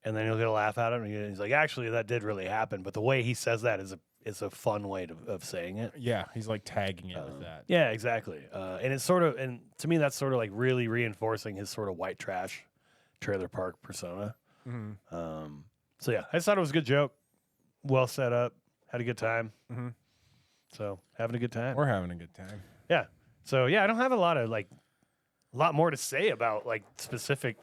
and then he'll get a laugh at him. And he's like, actually, that did really happen. But the way he says that is a fun way of saying it. Yeah, he's like tagging it with that. Yeah, exactly. And it's sort of, and to me, that's sort of like really reinforcing his sort of white trash trailer park persona. Mm-hmm. So yeah, I just thought it was a good joke. Well set up. Had a good time. Mm-hmm. So having a good time. We're having a good time. Yeah. So yeah, I don't have a lot more to say about like specific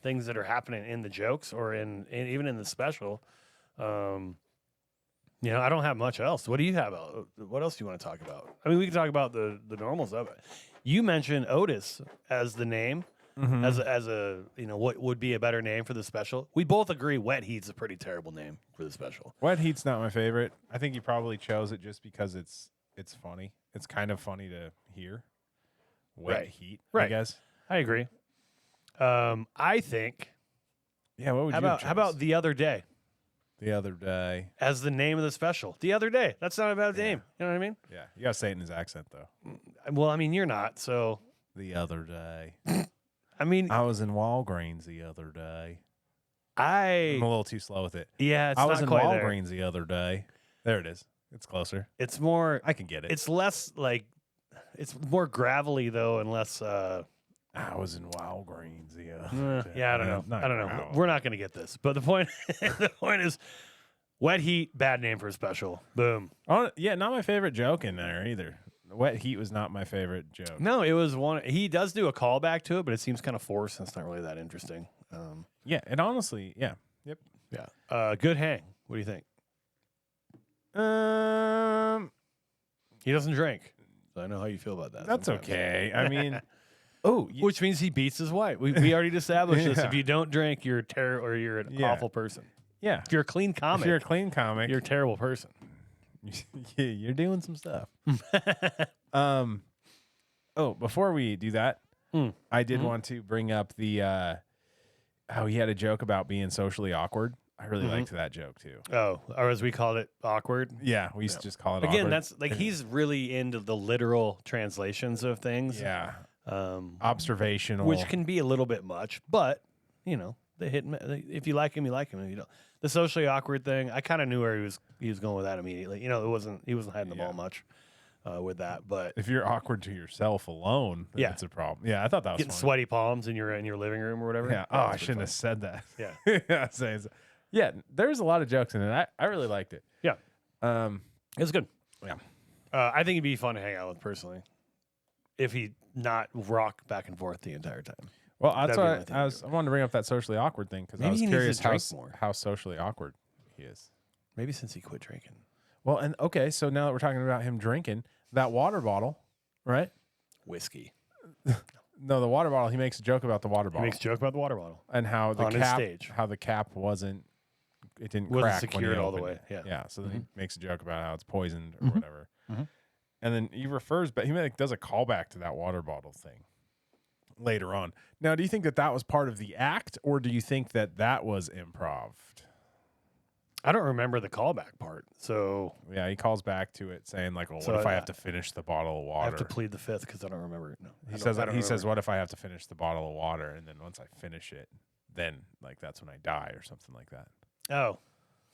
things that are happening in the jokes or in even in the special. I don't have much else. What do you have? What else do you want to talk about? I mean, we can talk about the normals of it. You mentioned Otis as the name, as a what would be a better name for the special. We both agree Wet Heat's a pretty terrible name for the special. Wet Heat's not my favorite. I think he probably chose it just because it's funny. It's kind of funny to hear. Wet Heat, I guess. I agree. I think. Yeah, what would you have How about The Other Day the other day? as the name of the special? The Other Day. That's not a bad name. You know what I mean? Yeah, you gotta say it in his accent though. Well, I mean, you're not. So, The other day, I mean, I was in Walgreens the other day. I'm I a little too slow with it. yeah, it's I not was in quite there. Walgreens the other day. There it is. It's closer. It's more. I can get it. It's less like. It's more gravelly though, and less. I was in Walgreens the other day. Yeah, I don't know. Not I don't know. gravel. We're not going to get this. But the point, the point is, Wet Heat, bad name for a special. Boom. Oh, yeah, not my favorite joke in there either. Wet Heat was not my favorite joke. No, it was one. He does do a callback to it, but it seems kind of forced, and it's not really that interesting. Yeah, and honestly, yeah. Yep. Yeah. Good hang. What do you think? He doesn't drink, so I know how you feel about that. That's sometimes. okay. I mean, oh, Which means he beats his wife. We already established this. Yeah. If you don't drink, you're or you're an Yeah. awful person. yeah. If you're a clean comic, If you're a clean comic, you're a terrible person. you're doing some stuff. Oh, before we do that, I did want to bring up the how he had a joke about being socially awkward. I really liked that joke too. Oh, or as we called it, awkward. Yeah, we used to just call it Again, awkward. that's like he's really into the literal translations of things. yeah, Um, observational. which can be a little bit much, but you know, they hit. If you like him, you like him. If you don't, the socially awkward thing, I kind of knew where he was going with that immediately. You know, he wasn't hiding the ball much with that, but if you're awkward to yourself alone, then Yeah. it's a problem. Yeah, I thought that was getting funny. sweaty palms in your living room or whatever. Yeah. Oh, I shouldn't have said that. Yeah. yeah. Yeah. There's a lot of jokes in it. I really liked it. Yeah, it was good. Yeah. I think he'd be fun to hang out with personally, if he not rock back and forth the entire time. Well, that's That'd be my what thing I to wanted to bring up that socially awkward thing because I Maybe was he needs to curious drink more. how socially awkward he is. Maybe since he quit drinking. Well, and okay, so now that we're talking about him drinking that water bottle, right? Whiskey. No, the water bottle. He makes a joke about the water He bottle makes a joke about the water bottle. and how the on his cap, stage. how the cap wasn't Wasn't crack secured when he all the opened way, it. yeah. Yeah. So then he makes a joke about how it's poisoned or whatever, Mhm. and then he refers, but he does a callback to that water bottle thing later on. Now, do you think that was part of the act, or do you think that was improv? I don't remember the callback part, so Yeah, he calls back to it saying like, "Well, So what if I I- have to finish the bottle of I water?" have to plead the fifth because I don't remember it. No, He says, "What if I have to finish the bottle of water, and then once I finish it, then like that's when I die or something like that." Oh,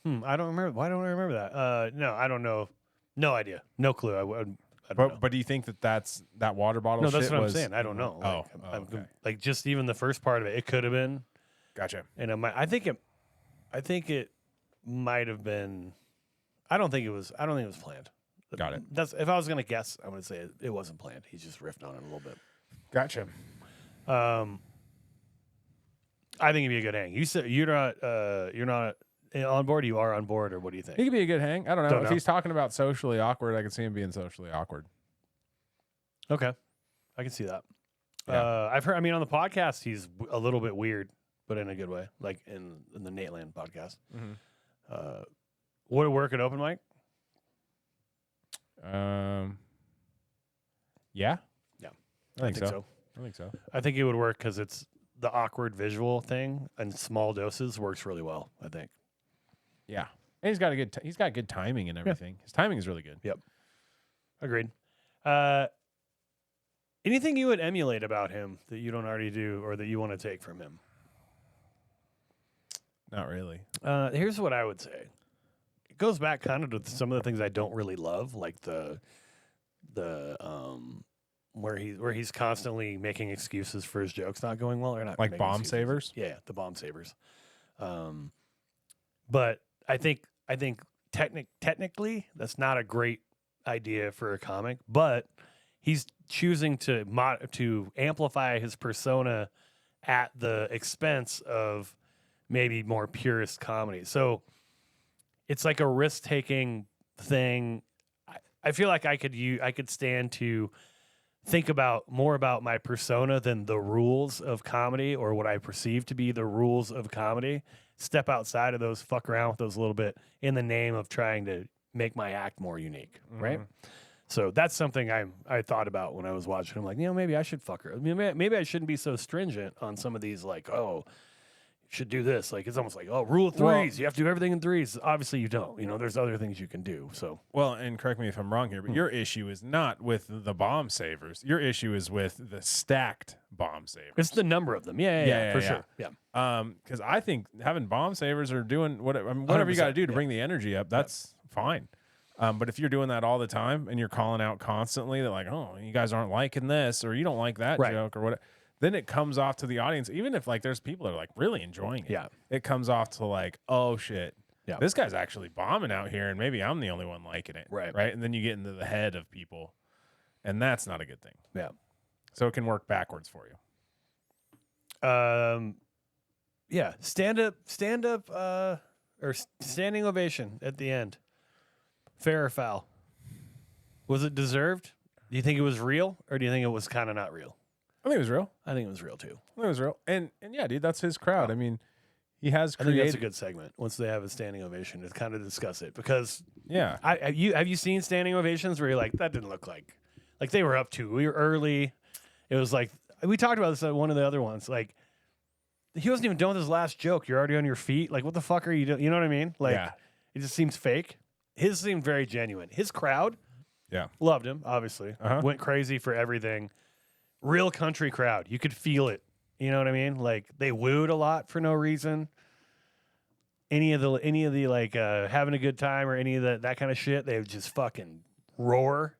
I don't remember. Why don't I remember that? No, I don't know. No idea. No clue. I don't know. But do you think that water bottle? No, that's shit what I'm was- saying. I don't know. Oh, Like, okay. like just even the first part of it, it could have been, Gotcha. and I think it might have been. I don't think it was planned. Got it. That's if I was gonna guess, I would say it wasn't planned. He's just riffed on it a little bit. Gotcha. I think it'd be a good hang. You said you're not on board. You are on board, or what do you think? He could be a good hang. I don't know. Don't If know. he's talking about socially awkward, I could see him being socially awkward. Okay, I can see that. Yeah. I've heard. I mean, on the podcast, he's a little bit weird, but in a good way. Like in the Nateland podcast. Would it work at open mic? Yeah. Yeah, I think so. I think so. I think it would work because it's the awkward visual thing, and small doses works really well. I think. Yeah. And he's got he's got good timing and everything. His timing is really good. Yep. Agreed. Anything you would emulate about him that you don't already do, or that you want to take from him? Not really. Here's what I would say. It goes back kind of to some of the things I don't really love, like the where he's constantly making excuses for his jokes not going well, or not Like making bomb excuses. savers? Yeah, the bomb savers. But I think technically that's not a great idea for a comic, but he's choosing to amplify his persona at the expense of maybe more purist comedy. So it's like a risk-taking thing. I feel like I could stand to think more about my persona than the rules of comedy, or what I perceive to be the rules of comedy. Step outside of those, fuck around with those a little bit in the name of trying to make my act more unique, right? So that's something I thought about when I was watching. I'm like, maybe I should fuck her. I mean, maybe I shouldn't be so stringent on some of these, like, oh, you should do this. Like, it's almost like, oh, rule of threes. Well, you have to do everything in threes. Obviously, you don't. There's other things you can do. So, well, and correct me if I'm wrong here, but your issue is not with the bomb savers. Your issue is with the stacked bomb savers. it's the number of them. Yeah, for sure. Yeah. Because I think having bomb savers or doing whatever you got to do to bring the energy up, that's fine. But if you're doing that all the time and you're calling out constantly that like, oh, you guys aren't liking this or you don't like that joke or whatever, then it comes off to the audience. Even if like there's people that are like really enjoying it, it comes off to like, oh shit, this guy's actually bombing out here, and maybe I'm the only one liking it, right? And then you get into the head of people, and that's not a good thing. Yeah. So it can work backwards for you. Yeah. Stand up, or standing ovation at the end. Fair or foul? Was it deserved? Do you think it was real, or do you think it was kind of not real? I think it was real. I think it was real too. I think it was real. And yeah, dude, that's his crowd. I mean, he has created. I think that's a good segment. Once they have a standing ovation, to kind of discuss it, because have you seen standing ovations where you're like, that didn't look like they were up to. We were early. It was like we talked about this at one of the other ones. Like he wasn't even done with his last joke. You're already on your feet. Like what the fuck are you doing? You know what I mean? Like it just seems fake. His seemed very genuine. His crowd, loved him. Obviously, went crazy for everything. Real country crowd. You could feel it. You know what I mean? Like they wooed a lot for no reason. Any of the like having a good time or any of that kind of shit, they would just fucking roar.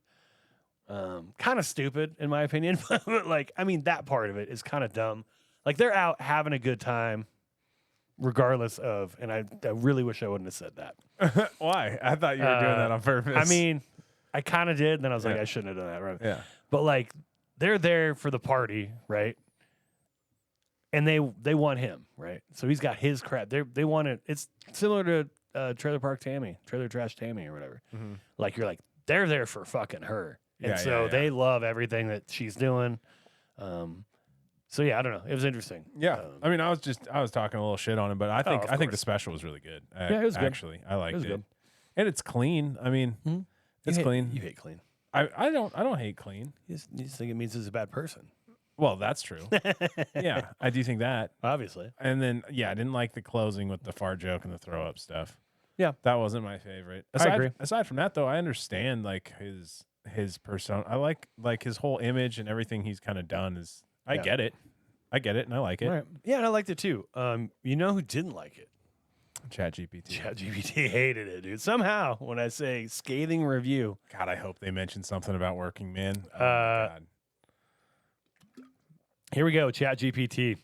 Kind of stupid in my opinion, but like I mean that part of it is kind of dumb. Like they're out having a good time, regardless of. And I really wish I wouldn't have said that. Why? I thought you were doing that on purpose. I mean, I kind of did. And then I was like, I shouldn't have done that. Right? Yeah. But like. They're there for the party, right? And they want him, right? So he's got his crap. They want it. It's similar to Trailer Trash Tammy or whatever. Mm-hmm. Like you're like they're there for fucking her, and they love everything that she's doing. So yeah, I don't know. It was interesting. Yeah, I mean, I was talking a little shit on him, but I think the special was really good. It was good. Actually, I liked it, and it's clean. I mean, it's clean. You hate clean. I don't hate clean. You just think it means he's a bad person. Well, that's true. Yeah, I do think that. Obviously. And then, I didn't like the closing with the fart joke and the throw up stuff. Yeah. That wasn't my favorite. I agree. Aside from that, though, I understand like his persona. I like his whole image and everything he's kind of done is. I get it. And I like it. Right. Yeah, and I liked it too. You know who didn't like it? ChatGPT. ChatGPT hated it, dude. Somehow, when I say scathing review. God, I hope they mention something about working men. Oh, my God. Here we go, ChatGPT.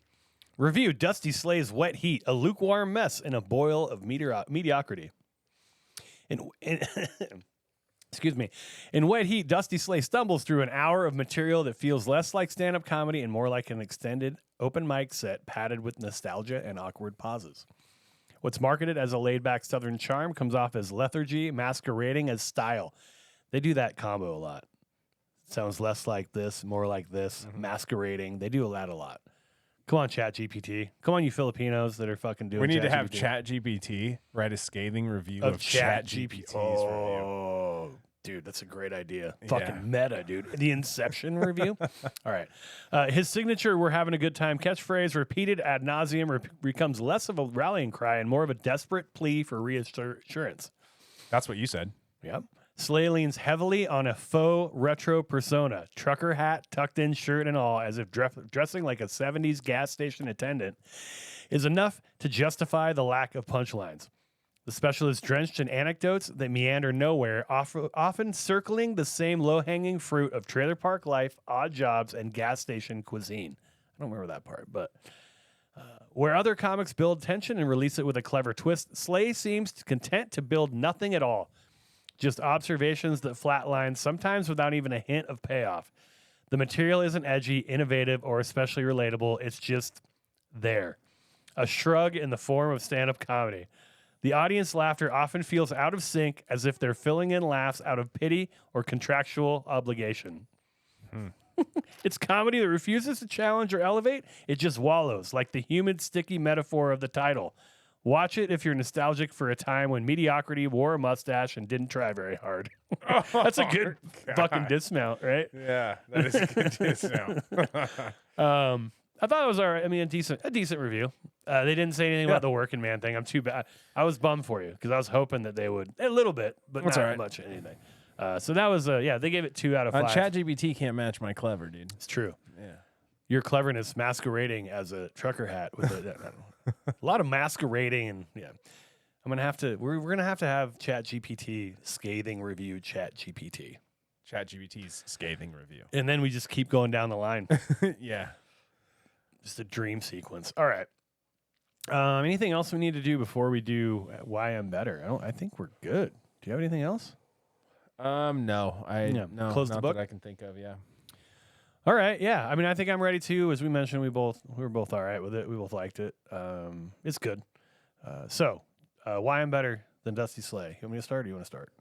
Review Dusty Slay's Wet Heat, a lukewarm mess in a boil of mediocrity. Excuse me. In Wet Heat, Dusty Slay stumbles through an hour of material that feels less like stand-up comedy and more like an extended open mic set padded with nostalgia and awkward pauses. What's marketed as a laid-back Southern charm comes off as lethargy, masquerading as style. They do that combo a lot. Sounds less like this, more like this, masquerading. They do that a lot. Come on, ChatGPT. Come on, you Filipinos that are fucking doing. We need to have ChatGPT write a scathing review of ChatGPT's review. Dude, that's a great idea. Fucking meta, dude. The Inception review. All right. His signature "we're having a good time" catchphrase, repeated ad nauseum, becomes less of a rallying cry and more of a desperate plea for reassurance. That's what you said. Yep. Slay leans heavily on a faux retro persona, trucker hat, tucked in shirt and all, as if dressing like a 70s gas station attendant is enough to justify the lack of punchlines. The special is drenched in anecdotes that meander nowhere, often circling the same low-hanging fruit of trailer park life, odd jobs, and gas station cuisine. I don't remember that part, but where other comics build tension and release it with a clever twist, Slay seems content to build nothing at all. Just observations that flatline, sometimes without even a hint of payoff. The material isn't edgy, innovative, or especially relatable. It's just there. A shrug in the form of stand-up comedy. The audience laughter often feels out of sync, as if they're filling in laughs out of pity or contractual obligation. It's comedy that refuses to challenge or elevate. It just wallows, like the humid, sticky metaphor of the title. Watch it if you're nostalgic for a time when mediocrity wore a mustache and didn't try very hard. That's a good fucking dismount, right? Yeah, that is a good dismount. I thought it was all right. I mean, a decent review. They didn't say anything about the working man thing. I'm too bad. I was bummed for you because I was hoping that they would a little bit, but That's not all right. much anything. So that was they gave it 2 out of 5. ChatGPT can't match my clever, dude. It's true. Yeah. Your cleverness masquerading as a trucker hat with a lot of masquerading and I'm gonna have to. We're gonna have to have ChatGPT scathing review ChatGPT, ChatGPT's scathing review. and then we just keep going down the line. Yeah. Just a dream sequence. All right. Anything else we need to do before we do why I'm better? I think we're good. Do you have anything else? No. No. Close the not book? that I can think of. Yeah. All right. Yeah. I mean, I think I'm ready too. As we mentioned, we were both all right with it. We both liked it. It's good. So, why I'm better than Dusty Slay. You want me to start or you want to start?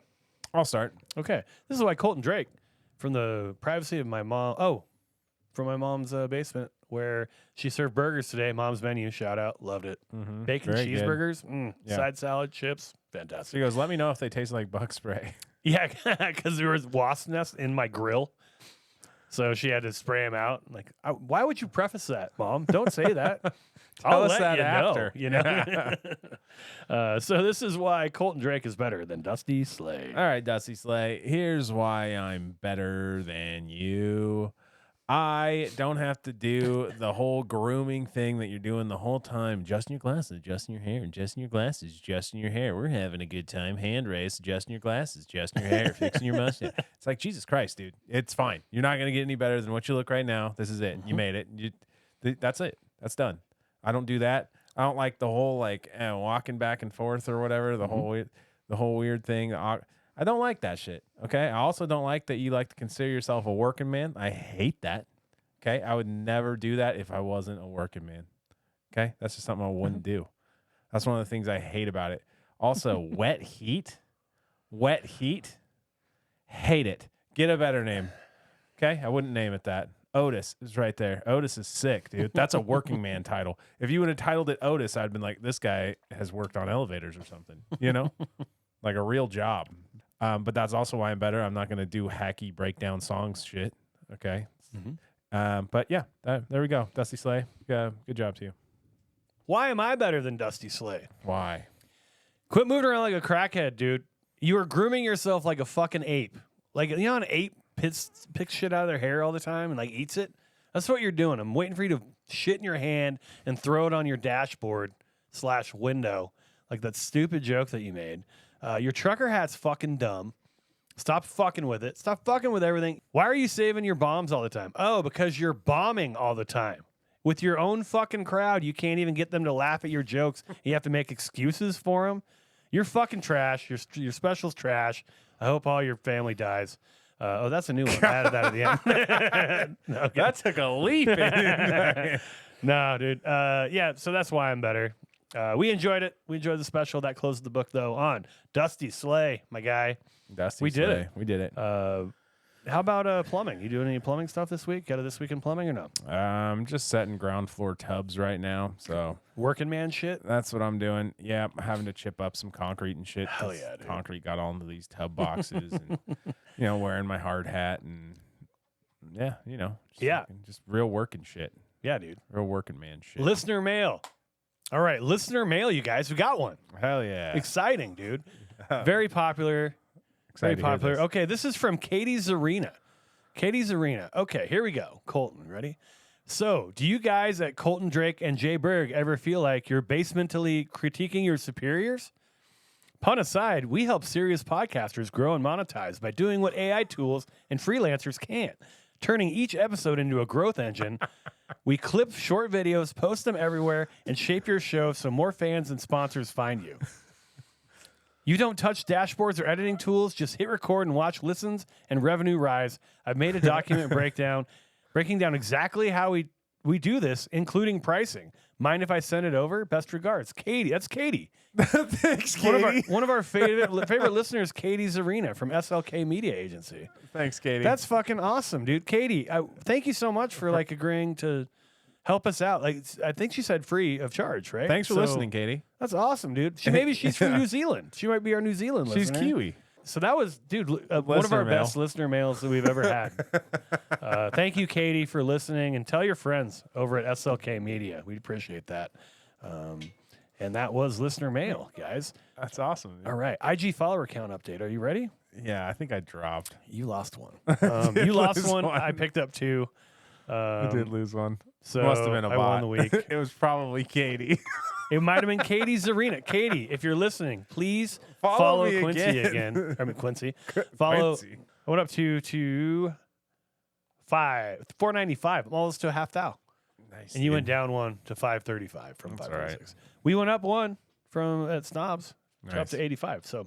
I'll start. Okay. This is why Colton Drake, from the privacy of my mom, from my mom's basement, where she served burgers today. Mom's menu, shout out, loved it. Mm-hmm. Bacon Very good. cheeseburgers, Yeah. side salad, chips, So fantastic. he goes, let me know if they taste like bug spray. Yeah, because there was wasp nests in my grill. So she had to spray them out. I'm like, why would you preface that, Mom? Don't say that. Tell I'll us let that you after. know, you know? So this is why Colton Drake is better than Dusty Slay. All right, Dusty Slay. Here's why I'm better than you. I don't have to do the whole grooming thing that you're doing the whole time. Adjusting your glasses, adjusting your hair, adjusting your glasses, adjusting your hair. We're having a good time. Hand race, adjusting your glasses, adjusting your hair, fixing your mustache. It's like, Jesus Christ, dude. It's fine. You're not going to get any better than what you look right now. This is it. You made it. That's it. That's done. I don't do that. I don't like the whole walking back and forth or whatever, the whole weird thing. I don't like that shit. Okay. I also don't like that you like to consider yourself a working man. I hate that. Okay. I would never do that if I wasn't a working man. Okay. That's just something I wouldn't do. That's one of the things I hate about it. Also, wet heat. Hate it. Get a better name. Okay. I wouldn't name it that. Otis is right there. Otis is sick, dude. That's a working man title. If you would have titled it Otis, I'd been like, this guy has worked on elevators or something, you know, like a real job. But that's also why I'm better. I'm not going to do hacky breakdown songs shit. Okay. But yeah, there we go. Dusty Slay. Good job to you. Why am I better than Dusty Slay? Why? Quit moving around like a crackhead, dude. You are grooming yourself like a fucking ape. Like, you know, an ape picks shit out of their hair all the time and like eats it. That's what you're doing. I'm waiting for you to shit in your hand and throw it on your dashboard / window, like that stupid joke that you made. Your trucker hat's fucking dumb. Stop fucking with it. Stop fucking with everything. Why are you saving your bombs all the time? Oh, because you're bombing all the time. With your own fucking crowd, you can't even get them to laugh at your jokes. You have to make excuses for them. You're fucking trash. Your special's trash. I hope all your family dies. That's a new one. I added that at the end. Okay. That took a leap. No, dude. Yeah, so that's why I'm better. We enjoyed it. We enjoyed the special. That closed the book, though, on Dusty Slay, my guy. Dusty We did Slay. it. We did it. How about plumbing? You doing any plumbing stuff this week? Got a This Week in Plumbing or no? I'm just setting ground floor tubs right now. So Working man shit? that's what I'm doing. Yeah, I'm having to chip up some concrete and shit. Hell 'cause yeah, dude. Concrete got all into these tub boxes and, wearing my hard hat and, just real working shit. Yeah, dude. Real working man shit. Listener mail. All right, listener mail, you guys. We got one. Hell yeah. Exciting, dude. Very popular. Very Excited to hear popular. this. Okay, this is from Katie Zarina. Katie Zarina. Okay, here we go. Colton, ready? So, do you guys at Colton Drake and Jay Berg ever feel like you're basementally critiquing your superiors? Pun aside, we help serious podcasters grow and monetize by doing what AI tools and freelancers can't, turning each episode into a growth engine. We clip short videos, post them everywhere, and shape your show so more fans and sponsors find you. You don't touch dashboards or editing tools. Just hit record and watch listens and revenue rise. I've made a document breaking down exactly how we do this, including pricing. Mind if I send it over? Best regards. Katie. That's Katie. Thanks, Katie. One of our favorite listeners, Katie Zarina from SLK Media Agency. Thanks, Katie. That's fucking awesome, dude. Katie, thank you so much for agreeing to help us out. Like I think she said free of charge, right? Thanks for So, listening, Katie. That's awesome, dude. Maybe she's from New Zealand. She might be our New Zealand She's listener. Kiwi. So that was, dude, one of Listener our mail. best listener mails that we've ever had. Thank you, Katie, for listening, and tell your friends over at SLK Media. We'd appreciate that. And that was listener mail, guys. That's awesome. All right, IG follower count update. Are you ready? Yeah, I think I dropped. You lost one. You lost lose one. one. I picked up two. I did lose one. So Must have been a I bot. won the week. It was probably Katie. It might have been Katie Zarina. Katie, if you're listening, please Follow follow me Quincy again. I mean Quincy. Follow. Quincy. I went up to 495. I'm almost to a half thou. Nice. And you went down one to 535 from That's 536. We went up one from at Snobs up Nice. to 85. So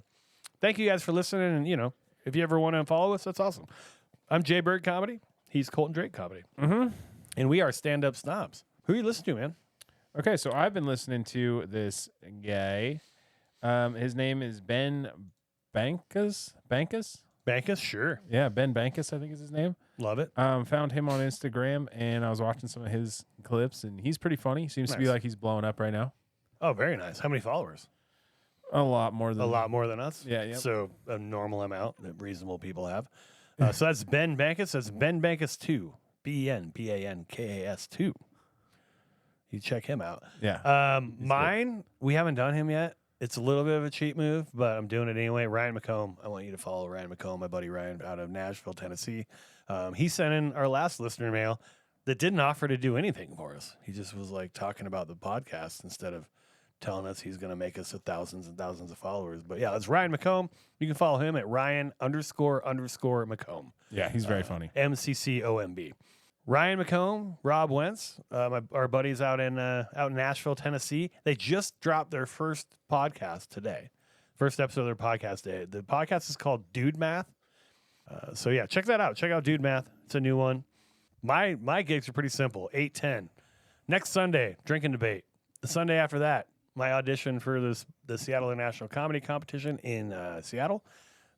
thank you guys for listening. And, if you ever want to follow us, that's awesome. I'm Jay Bird Comedy. He's Colton Drake Comedy. Mm-hmm. And we are stand-up snobs. Who are you listening to, man? Okay, so I've been listening to this guy. His name is Ben Bankus. Bankus? Sure. Yeah, Ben Bankus, I think is his name. Love it. Found him on Instagram, and I was watching some of his clips, and he's pretty funny. Seems to be Nice. like he's blowing up right now. Oh, very nice. How many followers? A lot more than A lot more than us. Yeah, yep. So a normal amount that reasonable people have. So that's Ben Bankus. That's Ben Bankus 2. BenBankas 2. You check him out. Yeah. Mine, we haven't done him yet. It's a little bit of a cheap move, but I'm doing it anyway. Ryan McComb. I want you to follow Ryan McComb, my buddy Ryan out of Nashville, Tennessee. He sent in our last listener mail that didn't offer to do anything for us. He just was like talking about the podcast instead of telling us he's going to make us thousands and thousands of followers. But yeah, it's Ryan McComb. You can follow him at Ryan__McComb. Yeah, he's very funny. MCCOMB. Ryan McComb, Rob Wentz, our buddies out in Nashville, Tennessee. They just dropped their first podcast today. First episode of their podcast today. The podcast is called Dude Math. So yeah, check that out. Check out Dude Math. It's a new one. My gigs are pretty simple. 8-10. Next Sunday, drinking debate. The Sunday after that, my audition for the Seattle International Comedy Competition in Seattle.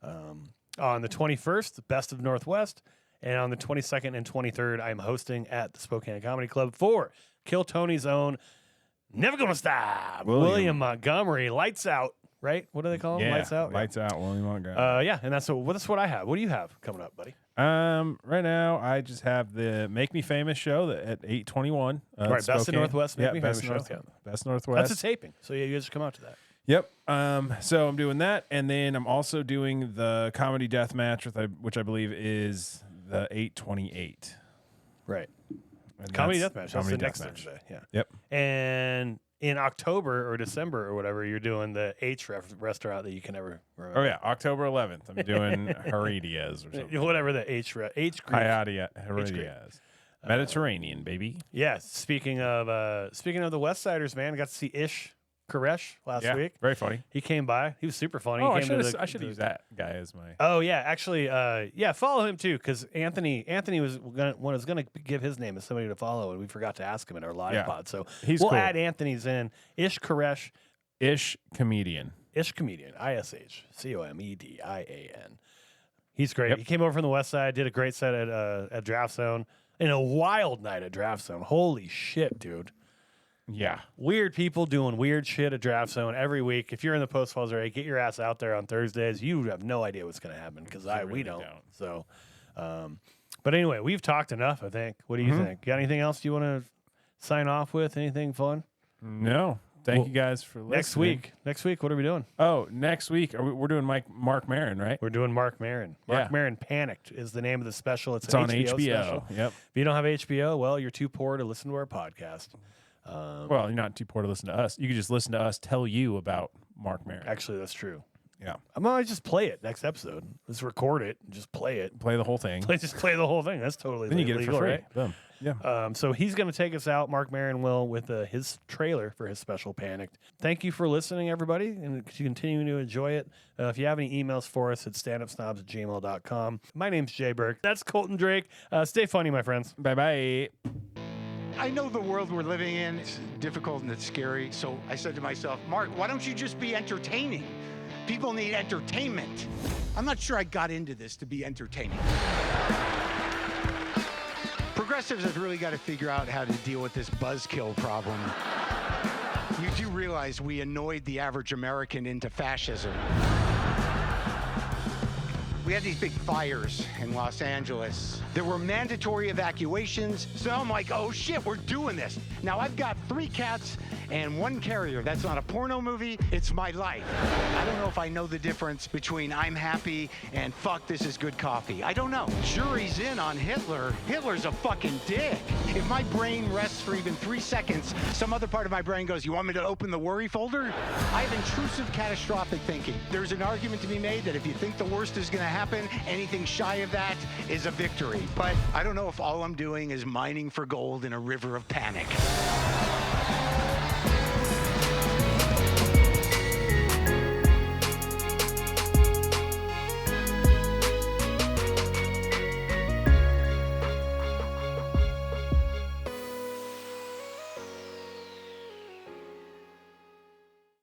On the 21st, Best of Northwest. And on the 22nd and 23rd, I'm hosting at the Spokane Comedy Club for Kill Tony's own Never Gonna Stop. William Montgomery. Lights Out, right? What do they call him? Yeah, Lights Out? Lights out, William Montgomery. Yeah, and that's what I have. What do you have coming up, buddy? Right now, I just have the Make Me Famous show at 8:21. Right, Best of Spokane. Northwest, Make Me Best Famous show. Best Northwest. That's a taping. So yeah, you guys should come out to that. Yep. So I'm doing that, and then I'm also doing the Comedy Death Match, which I believe is the 8/28. Right. And Comedy that's Deathmatch. That's the next Thursday. Yeah. Yep. And in October or December or whatever, you're doing the H restaurant that you can never remember. Oh yeah, October 11th. I'm doing Heredias or something. Whatever the H Greek. Heredias. Mediterranean, baby. Yeah. Speaking of the West Siders, man, I got to see Ish Koresh last Yeah, week. very funny. He came by. He was super funny. Oh, He came to I should use that guy as my. Oh yeah, actually, follow him too, because Anthony was gonna give his name as somebody to follow, and we forgot to ask him in our live pod. So He's we'll cool. add Anthony's in. Ish Koresh, Ish comedian. Ish comedian, ISHCOMEDIAN. He's great. Yep. He came over from the West Side, did a great set at Draft Zone, in a wild night at Draft Zone. Holy shit, dude. Yeah. Weird people doing weird shit at Draft Zone every week. If you're in the Post Falls area, get your ass out there on Thursdays. You have no idea what's going to happen because we really don't. don't. So, but anyway, we've talked enough, I think. What do you think? Got anything else you want to sign off with? Anything fun? No. Thank you guys for listening. Next week, what are we doing? Oh, next week we're doing Marc Maron, right? We're doing Marc Maron. Marc Yeah. Maron Panicked is the name of the special. It's It's an on HBO HBO. special. Yep. If you don't have HBO, well, you're too poor to listen to our podcast. Well, you're not too poor to listen to us. You can just listen to us tell you about Marc Maron. Actually, that's true. Yeah. I'm gonna just play it next episode. Let's record it and just play it. Play the whole thing. Just play the whole thing. That's totally Then you get it legal, for free. right? Boom. Yeah. So he's going to take us out, Marc Maron will, with his trailer for his special Panicked. Thank you for listening, everybody, and continue to enjoy it. If you have any emails for us, it's standupsnobs@gmail.com. My name's Jay Burke. That's Colton Drake. Stay funny, my friends. Bye-bye. I know the world we're living in is difficult and it's scary, so I said to myself, Mark, why don't you just be entertaining? People need entertainment. I'm not sure I got into this to be entertaining. Progressives have really got to figure out how to deal with this buzzkill problem. You do realize we annoyed the average American into fascism. We had these big fires in Los Angeles. There were mandatory evacuations. So I'm like, oh shit, we're doing this. Now I've got 3 cats and 1 carrier. That's not a porno movie, it's my life. I don't know if I know the difference between I'm happy and fuck, this is good coffee. I don't know. Jury's in on Hitler. Hitler's a fucking dick. If my brain rests for even 3 seconds, some other part of my brain goes, you want me to open the worry folder? I have intrusive catastrophic thinking. There's an argument to be made that if you think the worst is gonna happen, anything shy of that is a victory. But I don't know if all I'm doing is mining for gold in a river of panic.